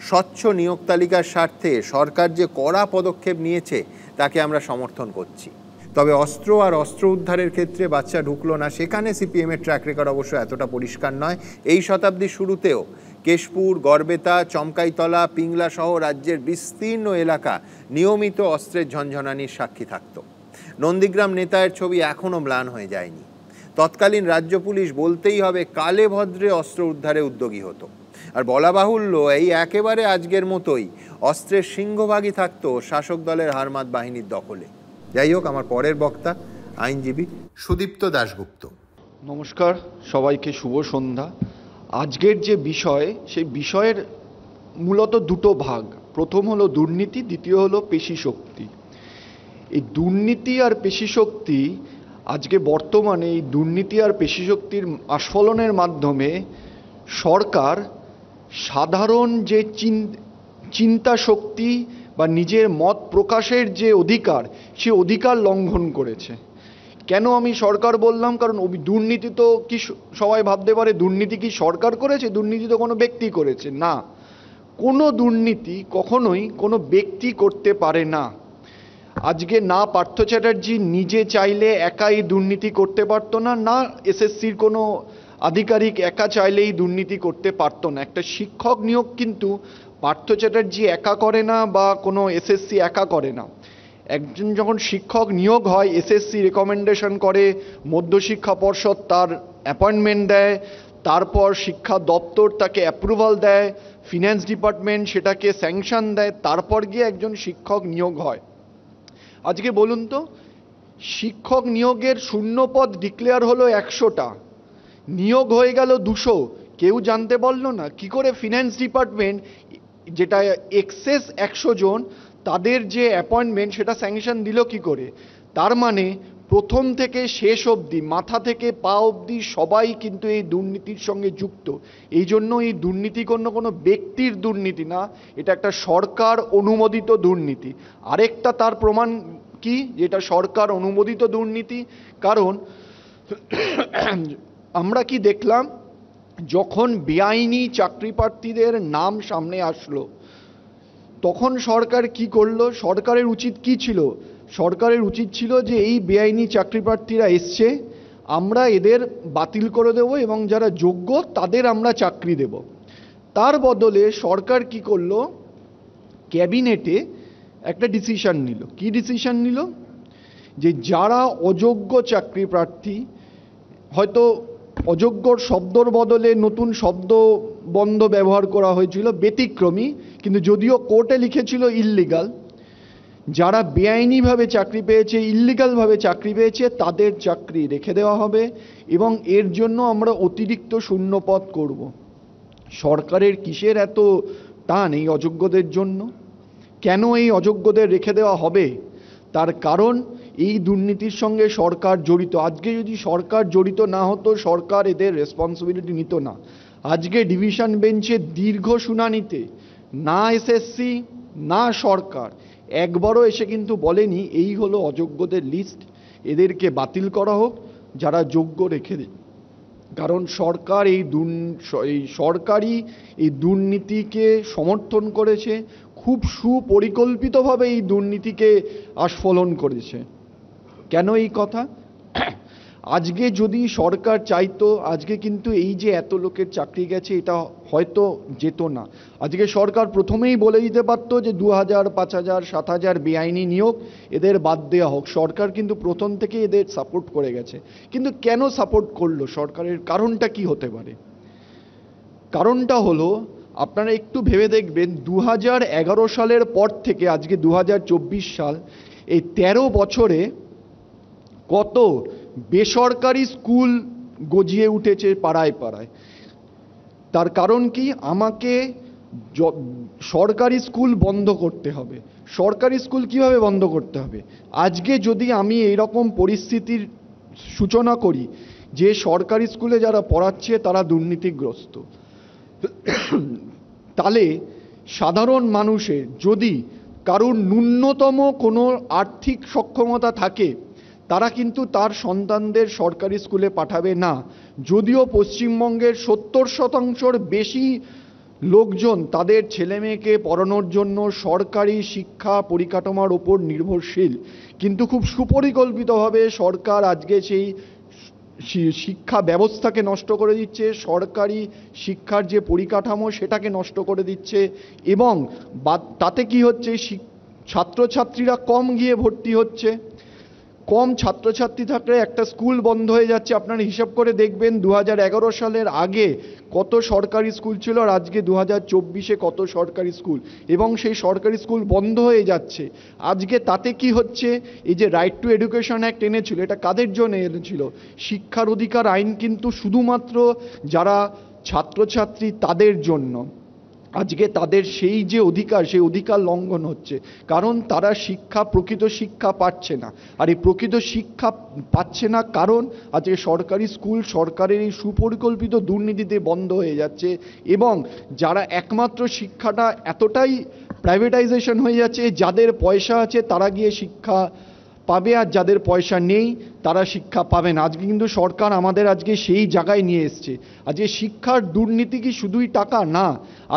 স্বচ্ছ নিয়োগ তালিকার স্বার্থে সরকার যে কড়া পদক্ষেপ নিয়েছে তাকে আমরা সমর্থন করছি। তবে অস্ত্র আর অস্ত্র উদ্ধারের ক্ষেত্রে বাচ্চা ঢুকলো না, সেখানে সিপিএমের ট্র্যাক রেকর্ড অবশ্য এতটা পরিষ্কার নয়। এই শতাব্দীর শুরুতেও কেশপুর, গড়বেতা, চমকাইতলা, পিংলা সহ রাজ্যের বিস্তীর্ণ এলাকা নিয়মিত অস্ত্রের ঝনঝনানির সাক্ষী থাকত। নন্দীগ্রাম নেতায়ের ছবি এখনও ম্লান হয়ে যায়নি। তৎকালীন রাজ্য পুলিশ বলতেই হবে কালে ভদ্রে অস্ত্র উদ্ধারে উদ্যোগী হতো। আর বলা বাহুল্য, এই একেবারে আজকের মতোই অস্ত্রের সিংহভাগই থাকতো শাসক দলের হারমাত বাহিনীর দখলে। যাই হোক, আমার পরের বক্তা আইনজীবী সুদীপ্ত দাশগুপ্ত। নমস্কার সবাইকে, শুভ সন্ধ্যা। আজকের যে বিষয়, সেই বিষয়ের মূলত দুটো ভাগ। প্রথম হলো দুর্নীতি, দ্বিতীয় হলো পেশিশক্তি। এই দুর্নীতি আর পেশিশক্তি, আজকে বর্তমানে এই দুর্নীতি আর পেশিশক্তির আস্ফলনের মাধ্যমে সরকার সাধারণ যে চিন্তা শক্তি বা নিজের মত প্রকাশের যে অধিকার, সে অধিকার লঙ্ঘন করেছে। কেন আমি সরকার বললাম? কারণ দুর্নীতি তো কি সবাই ভাবতে পারে দুর্নীতি কি সরকার করেছে, দুর্নীতি তো কোনো ব্যক্তি করেছে না। কোনো দুর্নীতি কখনোই কোনো ব্যক্তি করতে পারে না। আজকে না পার্থ চ্যাটার্জি নিজে চাইলে একাই দুর্নীতি করতে পারতো না, না এসএসসির কোনো আধিকারিক একা চাইলেই দুর্নীতি করতে পারতো না। একটা শিক্ষক নিয়োগ কিন্তু পার্থ চ্যাটার্জি একা করে না বা কোনো এসএসসি একা করে না। একজন যখন শিক্ষক নিয়োগ হয়, এসএসসি রেকমেন্ডেশন করে, মধ্যশিক্ষা পর্ষদ তার অ্যাপয়েন্টমেন্ট দেয়, তারপর শিক্ষা দপ্তর তাকে অ্যাপ্রুভাল দেয়, ফিন্যান্স ডিপার্টমেন্ট সেটাকে স্যাংশন দেয়, তারপর গিয়ে একজন শিক্ষক নিয়োগ হয়। আজকে বলুন তো, শিক্ষক নিয়োগের শূন্যপদ ডিক্লেয়ার হলো 100টা, নিয়োগ হয়ে গেল 200, কেউ জানতে পারল না। কি করে ফিন্যান্স ডিপার্টমেন্ট, যেটা এক্সেস 100 জন, তাদের যে অ্যাপয়েন্টমেন্ট সেটা স্যাংশন দিল কি করে? তার মানে প্রথম থেকে শেষ অবধি, মাথা থেকে পা অবধি সবাই কিন্তু এই দুর্নীতির সঙ্গে যুক্ত। এই জন্য এই দুর্নীতি কোনো ব্যক্তির দুর্নীতি না, এটা একটা সরকার অনুমোদিত দুর্নীতি। আরেকটা তার প্রমাণ কি যেটা সরকার অনুমোদিত দুর্নীতি? কারণ আমরা কি দেখলাম, যখন বেআইনি চাকরি প্রার্থীদের নাম সামনে আসলো, তখন সরকার কি করলো? সরকারের উচিত কি ছিল? সরকারের উচিত ছিল যে এই বেআইনি চাকরি প্রার্থীরা এসছে, আমরা এদের বাতিল করে দেব এবং যারা যোগ্য তাদের আমরা চাকরি দেব। তার বদলে সরকার কি করলো? ক্যাবিনেটে একটা ডিসিশন নিল। কি ডিসিশন নিল? যে যারা অযোগ্য চাকরি প্রার্থী, হয়তো অযোগ্যর শব্দর বদলে নতুন শব্দ বন্ধ ব্যবহার করা হয়েছিল, ব্যতিক্রমী, কিন্তু যদিও কোর্টে লিখেছিল ইল্লিগাল, যারা বেআইনিভাবে চাকরি পেয়েছে, ইল্লিগালভাবে চাকরি পেয়েছে, তাদের চাকরি রেখে দেওয়া হবে এবং এর জন্য আমরা অতিরিক্ত শূন্যপদ করব। সরকারের কিসের এত টান এই অযোগ্যদের জন্য? কেন এই অযোগ্যদের রেখে দেওয়া হবে? তার কারণ এই দুর্নীতির সঙ্গে সরকার জড়িত। আজকে যদি সরকার জড়িত না হতো, সরকার এদের রেসপন্সিবিলিটি নিত না। আজকে ডিভিশন বেঞ্চে দীর্ঘ শুনানিতে না এসএসসি, না সরকার একবারও এসে কিন্তু বলেনি এই হলো অযোগ্যদের লিস্ট, এদেরকে বাতিল করা হোক, যারা যোগ্য রেখে দিন। কারণ সরকার সরকারই এই দুর্নীতিকে সমর্থন করেছে, খুব সুপরিকল্পিতভাবে এই দুর্নীতিকে আস্ফলন করেছে। কেন এই কথা? আজকে যদি সরকার চাইতো, আজকে কিন্তু এই যে এত লোকের চাকরি গেছে এটা হয়তো যেত না। আজকে সরকার প্রথমেই বলে দিতে পারতো যে 2000, 5000, 7000 বেআইনি নিয়োগ, এদের বাদ দেওয়া হোক। সরকার কিন্তু প্রথম থেকে এদের সাপোর্ট করে গেছে। কিন্তু কেন সাপোর্ট করলো সরকারের কারণটা কি হতে পারে? কারণটা হলো, আপনারা একটু ভেবে দেখবেন 2011 সালের পর থেকে আজকে 2024 সাল, এই 13 বছরে কত বেসরকারি স্কুল গজিয়ে উঠেছে পাড়ায় পাড়ায়। তার কারণ কি? আমাকে সরকারি স্কুল বন্ধ করতে হবে। সরকারি স্কুল কিভাবে বন্ধ করতে হবে? আজকে যদি আমি এইরকম পরিস্থিতির সূচনা করি যে সরকারি স্কুলে যারা পড়াচ্ছে তারা দুর্নীতিগ্রস্ত, তাহলে সাধারণ মানুষের যদি কারুর ন্যূনতম কোনো আর্থিক সক্ষমতা থাকে, তারা কিন্তু তার সন্তানদের সরকারি স্কুলে পাঠাবে না। যদিও পশ্চিমবঙ্গের 70% বেশি লোকজন তাদের ছেলেমেয়েকে পড়ানোর জন্য সরকারি শিক্ষা পরিকাঠামোর ওপর নির্ভরশীল, কিন্তু খুব সুপরিকল্পিতভাবে সরকার আজকে সেই শিক্ষা ব্যবস্থাকে নষ্ট করে দিচ্ছে, সরকারি শিক্ষার যে পরিকাঠামো সেটাকে নষ্ট করে দিচ্ছে। এবং তাতে কি হচ্ছে? ছাত্রছাত্রীরা কম গিয়ে ভর্তি হচ্ছে। কম ছাত্রছাত্রী থাকলে একটা স্কুল বন্ধ হয়ে যাচ্ছে। আপনারা হিসাব করে দেখবেন 2011 সালের আগে কত সরকারি স্কুল ছিল, আর আজকে 2024-এ কত সরকারি স্কুল, এবং সেই সরকারি স্কুল বন্ধ হয়ে যাচ্ছে। আজকে তাতে কি হচ্ছে? এই যে রাইট টু এডুকেশন অ্যাক্ট এনেছিল, এটা কাদের জন্য এনেছিল? শিক্ষার অধিকার আইন কিন্তু শুধুমাত্র যারা ছাত্রছাত্রী তাদের জন্য। আজকে তাদের সেই যে অধিকার, সেই অধিকার লঙ্ঘন হচ্ছে, কারণ তারা প্রকৃত শিক্ষা পাচ্ছে না। আর এই প্রকৃত শিক্ষা পাচ্ছে না কারণ আজকে সরকারি স্কুল সরকারের এই সুপরিকল্পিত দুর্নীতিতে বন্ধ হয়ে যাচ্ছে, এবং যারা একমাত্র শিক্ষাটা এতটাই প্রাইভেটাইজেশন হয়ে যাচ্ছে, যাদের পয়সা আছে তারা গিয়ে শিক্ষা পাবে, আর যাদের পয়সা নেই তারা শিক্ষা পাবে না। আজকে কিন্তু সরকার আমাদের আজকে সেই জায়গায় নিয়ে এসছে। আজকে শিক্ষার দুর্নীতি কি শুধুই টাকা? না,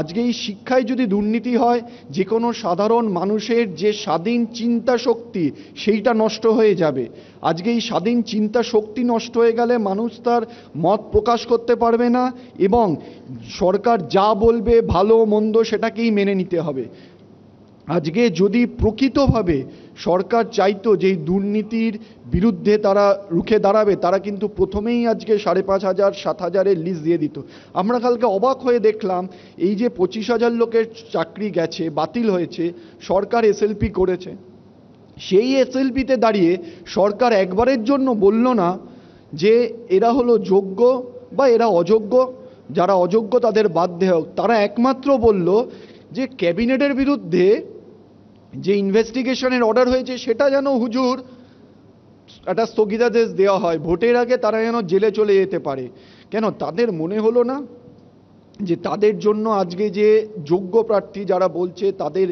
আজকে এই শিক্ষায় যদি দুর্নীতি হয়, যে কোনো সাধারণ মানুষের যে স্বাধীন চিন্তা শক্তি সেইটা নষ্ট হয়ে যাবে। আজকে এই স্বাধীন চিন্তা শক্তি নষ্ট হয়ে গেলে মানুষ তার মত প্রকাশ করতে পারবে না, এবং সরকার যা বলবে ভালো মন্দ সেটাকেই মেনে নিতে হবে। আজকে যদি প্রকৃতভাবে সরকার চাইতো যে এই দুর্নীতির বিরুদ্ধে তারা রুখে দাঁড়াবে, তারা কিন্তু প্রথমেই আজকে 5,500, 7,000-এর লিস্ট দিয়ে দিত। আমরা কালকে অবাক হয়ে দেখলাম এই যে 25,000 লোকের চাকরি গেছে, বাতিল হয়েছে, সরকার এসএলপি করেছে। সেই এসএলপিতে দাঁড়িয়ে সরকার একবারের জন্য বলল না যে এরা হলো যোগ্য বা এরা অযোগ্য, যারা অযোগ্য তাদের বাদ দেওয়া হোক। তারা একমাত্র বলল যে ক্যাবিনেটের বিরুদ্ধে যে ইনভেস্টিগেশনের অর্ডার হয়েছে সেটা যেন হুজুর একটা স্থগিতাদেশ দেওয়া হয়, ভোটের আগে তারা যেন জেলে চলে যেতে পারে। কেন তাদের মনে হলো না যে তাদের জন্য আজকে যে যোগ্য প্রার্থী যারা বলছে তাদের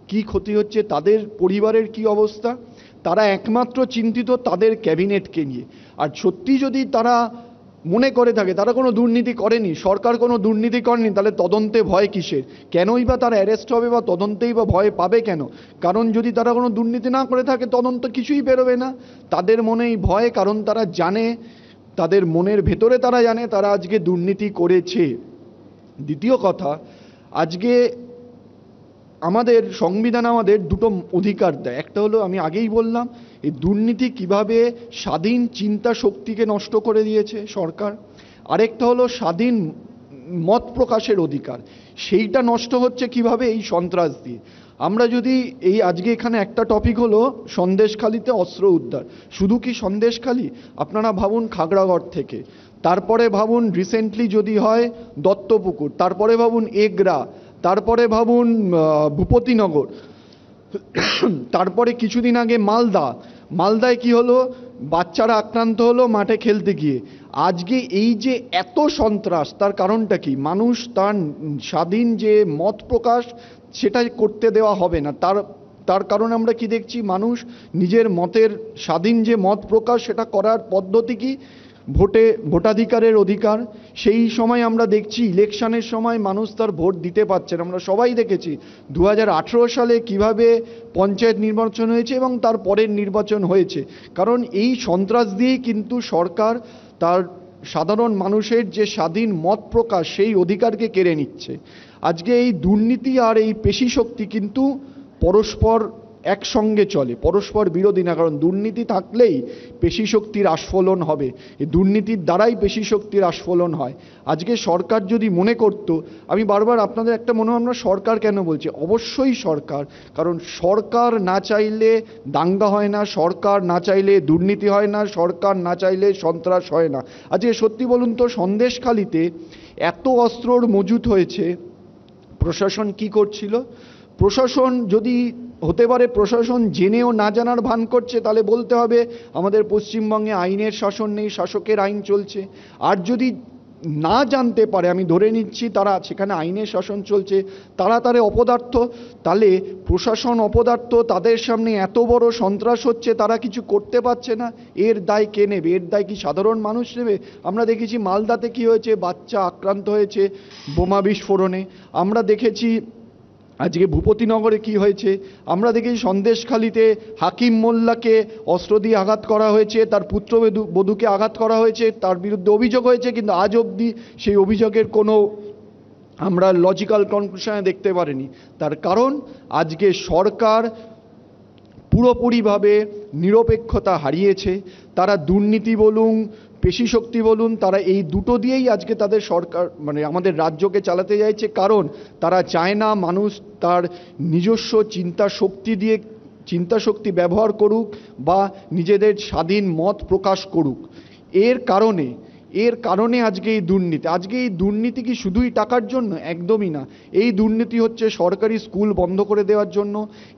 কি ক্ষতি হচ্ছে, তাদের পরিবারের কি অবস্থা? তারা একমাত্র চিন্তিত তাদের ক্যাবিনেটকে নিয়ে। আর সত্যি যদি তারা মনে করে থাকে তারা কোনো দুর্নীতি করেনি, সরকার কোনো দুর্নীতি করেনি, তাহলে তদন্তে ভয় কিসের? কেনই বা তারা অ্যারেস্ট হবে বা তদন্তেই বা ভয় পাবে কেন? কারণ যদি তারা কোনো দুর্নীতি না করে থাকে তদন্ত কিছুই বেরোবে না। তাদের মনেই ভয়, কারণ তারা জানে, তাদের মনের ভেতরে তারা জানে তারা আজকে দুর্নীতি করেছে। দ্বিতীয় কথা, আজকে আমাদের সংবিধান আমাদের দুটো অধিকার দেয়। একটা হলো আমি আগেই বললাম এই দুর্নীতি কিভাবে স্বাধীন চিন্তা শক্তিকে নষ্ট করে দিয়েছে সরকার, আরেকটা হলো স্বাধীন মত প্রকাশের অধিকার, সেইটা নষ্ট হচ্ছে কিভাবে? এই সন্ত্রাস দিয়ে। আমরা যদি এই আজকে এখানে একটা টপিক হলো সন্দেশখালিতে অস্ত্র উদ্ধার। শুধু কি সন্দেশখালি? আপনারা ভাবুন খাগড়াগড় থেকে, তারপরে ভাবুন রিসেন্টলি যদি হয় দত্তপুকুর, তারপরে ভাবুন এগরা, তারপরে ভাবুন ভূপতিনগর, তারপরে কিছুদিন আগে মালদায় কি হলো? বাচ্চারা আক্রান্ত হলো মাঠে খেলতে গিয়ে। আজকে এই যে এত সন্ত্রাস, তার কারণটা কি? মানুষ তার স্বাধীন যে মত প্রকাশ সেটা করতে দেওয়া হবে না। তার কারণে আমরা কি দেখছি? মানুষ নিজের মতের স্বাধীন যে মত প্রকাশ সেটা করার পদ্ধতি কি? ভোটাধিকারের অধিকার। সেই সময় আমরা দেখছি ইলেকশনের সময় মানুষ তার ভোট দিতে পারছে না। আমরা সবাই দেখেছি 2018 সালে কিভাবে পঞ্চায়েত নির্বাচন হয়েছে এবং তার পরের নির্বাচন হয়েছে। কারণ এই সন্ত্রাস দিয়েই কিন্তু সরকার তার সাধারণ মানুষের যে স্বাধীন মত প্রকাশ সেই অধিকারকে কেড়ে নিচ্ছে। আজকে এই দুর্নীতি আর এই পেশি শক্তি কিন্তু পরস্পর একসঙ্গে চলে, পরস্পর বিরোধী না। কারণ দুর্নীতি থাকলেই পেশি শক্তির আস্ফলন হবে, এই দুর্নীতির দ্বারাই পেশি শক্তির আস্ফলন হয়। আজকে সরকার যদি মনে করত, আমি বারবার আপনাদের একটা মনে হয় আমরা সরকার কেন বলছি, অবশ্যই সরকার, কারণ সরকার না চাইলে দাঙ্গা হয় না, সরকার না চাইলে দুর্নীতি হয় না, সরকার না চাইলে সন্ত্রাস হয় না। আজকে সত্যি বলুন তো, সন্দেশখালিতে এত অস্ত্রর মজুত হয়েছে, প্রশাসন কি করছিল? প্রশাসন যদি হতে পারে প্রশাসন জেনেও না জানার ভান করছে, তাহলে বলতে হবে আমাদের পশ্চিমবঙ্গে আইনের শাসন নেই, শাসকের আইন চলছে। আর যদি না জানতে পারে, আমি ধরে নিচ্ছি তারা সেখানে আইনের শাসন চলছে, তারা অপদার্থ, তাহলে প্রশাসন অপদার্থ, তাদের সামনে এত বড় সন্ত্রাস হচ্ছে, তারা কিছু করতে পারছে না, এর দায় কে নেবে? এর দায় কি সাধারণ মানুষ নেবে? আমরা দেখেছি মালদাতে কি হয়েছে, বাচ্চা আক্রান্ত হয়েছে বোমা বিস্ফোরণে। আমরা দেখেছি আজকে ভূপতিনগরে কি হয়েছে। আমরা দেখেছি সন্দেশখালিতে হাকিম মোল্লাকে অস্ত্র দিয়ে আঘাত করা হয়েছে, তার পুত্রবধূকে আঘাত করা হয়েছে, তার বিরুদ্ধে অভিযোগ হয়েছে, কিন্তু আজ অবধি সেই অভিযোগের কোনো আমরা লজিক্যাল কনক্লুশনে দেখতে পারিনি। তার কারণ আজকে সরকার পুরোপুরিভাবে নিরপেক্ষতা হারিয়েছে। তারা দুর্নীতি বলুন, পেশি শক্তি বলুন, তারা এই দুটো দিয়েই আজকে তাদের সরকার মানে আমাদের রাজ্যকে চালাতে চাইছে। কারণ তারা চায় না মানুষ তার নিজস্ব চিন্তা শক্তি ব্যবহার করুক বা নিজেদের স্বাধীন মত প্রকাশ করুক। এর কারণে আজকে এই দুর্নীতি কি শুধুই টাকার জন্য? একদমই না। এই দুর্নীতি হচ্ছে সরকারি স্কুল বন্ধ করে দেওয়ার জন্য,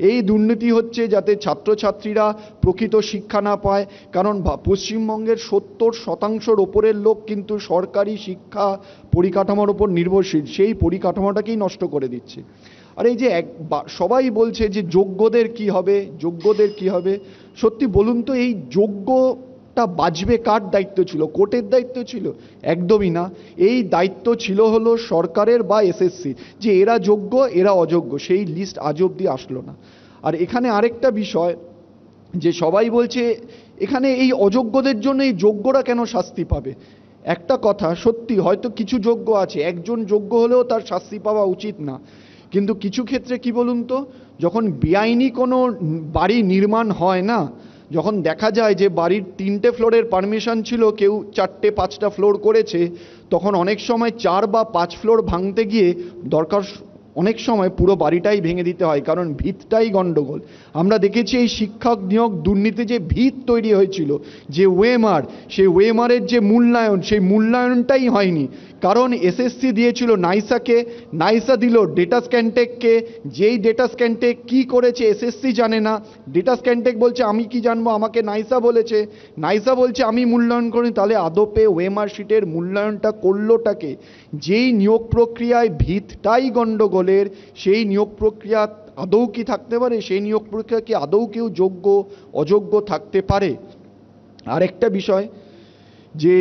এই দুর্নীতি হচ্ছে যাতে ছাত্রছাত্রীরা প্রকৃত শিক্ষা না পায়। কারণ পশ্চিমবঙ্গের 70% ওপরের লোক কিন্তু সরকারি শিক্ষা পরিকাঠামোর ওপর নির্ভরশীল, সেই পরিকাঠামোটাকেই নষ্ট করে দিচ্ছে। আর এই যে সবাই বলছে যে যোগ্যদের কি হবে, সত্যি বলুন তো, এই যোগ্যটা বাঁচবে কার দায়িত্ব ছিল? কোর্টের দায়িত্ব ছিল? একদমই না। এই দায়িত্ব ছিল হলো সরকারের বা এসএসসি, যে এরা যোগ্য এরা অযোগ্য, সেই লিস্ট আজ অবধি আসলো না। আর এখানে আরেকটা বিষয়, যে সবাই বলছে এখানে এই অযোগ্যদের জন্য এই যোগ্যরা কেন শাস্তি পাবে। একটা কথা সত্যি, হয়তো কিছু যোগ্য আছে, একজন যোগ্য হলেও তার শাস্তি পাওয়া উচিত না, কিন্তু কিছু ক্ষেত্রে কি বলুন তো, যখন বেআইনি কোনো বাড়ি নির্মাণ হয় না, যখন দেখা যায় যে বাড়ির 3টে ফ্লোরের পারমিশন ছিল, কেউ 4-5টা ফ্লোর করেছে, তখন অনেক সময় 4 বা 5 ফ্লোর ভাঙতে গিয়ে অনেক সময় পুরো বাড়িটাই ভেঙে দিতে হয়, কারণ ভিতটাই গন্ডগোল। আমরা দেখেছি এই শিক্ষক নিয়োগ দুর্নীতি যে ভিত তৈরি হয়েছিল, যে ওয়েমার, সেই ওয়েমারের যে মূল্যায়ন, সেই মূল্যায়নটাই হয়নি। কারণ এসএসসি দিয়েছিল নাইসাকে, নাইসা দিল ডেটা স্ক্যানটেককে, যেই ডেটা স্ক্যানটেক কি করেছে এসএসসি জানে না, ডেটা স্ক্যানটেক বলছে আমি কি জানবো, আমাকে নাইসা বলেছে, নাইসা বলছে আমি মূল্যায়ন করি। তাহলে আদপে ওয়েমার শিটের মূল্যায়নটা করলোটাকে? যেই নিয়োগ প্রক্রিয়ায় ভিতটাই গন্ডগোলের, সেই নিয়োগ প্রক্রিয়া আদৌ কি থাকতে পারে? সেই নিয়োগ প্রক্রিয়া কি আদৌ কেউ যোগ্য অযোগ্য থাকতে পারে? আরেকটা বিষয়, যে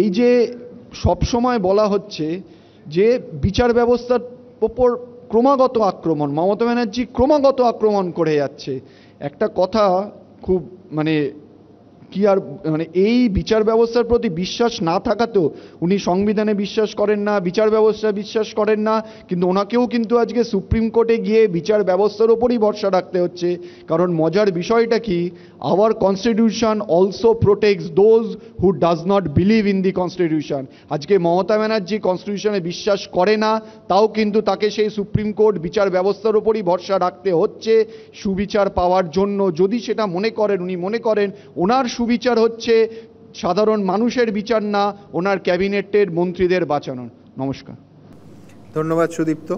এই যে সবসময় বলা হচ্ছে যে বিচার ব্যবস্থার ওপর ক্রমাগত আক্রমণ, মমতা ব্যানার্জি ক্রমাগত আক্রমণ করে যাচ্ছে। একটা কথা খুব এই বিচার ব্যবস্থার প্রতি বিশ্বাস না থাকাতেও, উনি সংবিধানে বিশ্বাস করেন না, বিচার ব্যবস্থা বিশ্বাস করেন না, কিন্তু ওনাকেও কিন্তু আজকে সুপ্রিম কোর্টে গিয়ে বিচার ব্যবস্থার ওপরই ভরসা রাখতে হচ্ছে। কারণ মজার বিষয়টা কি, hour constitution also protects those who does not believe in the constitution. আজকে মমতা ব্যানার্জি কনস্টিটিউশনে বিশ্বাস করে না, তাও কিন্তু তাকে সেই সুপ্রিম কোর্ট বিচার ব্যবস্থার ওপরই ভরসা রাখতে হচ্ছে সুবিচার পাওয়ার জন্য। যদি সেটা উনি মনে করেন ওনার সুবিচার হচ্ছে সাধারণ মানুষের বিচার না, ওনার ক্যাবিনেটের মন্ত্রীদের বাঁচানো। নমস্কার। ধন্যবাদ সুদীপ্ত।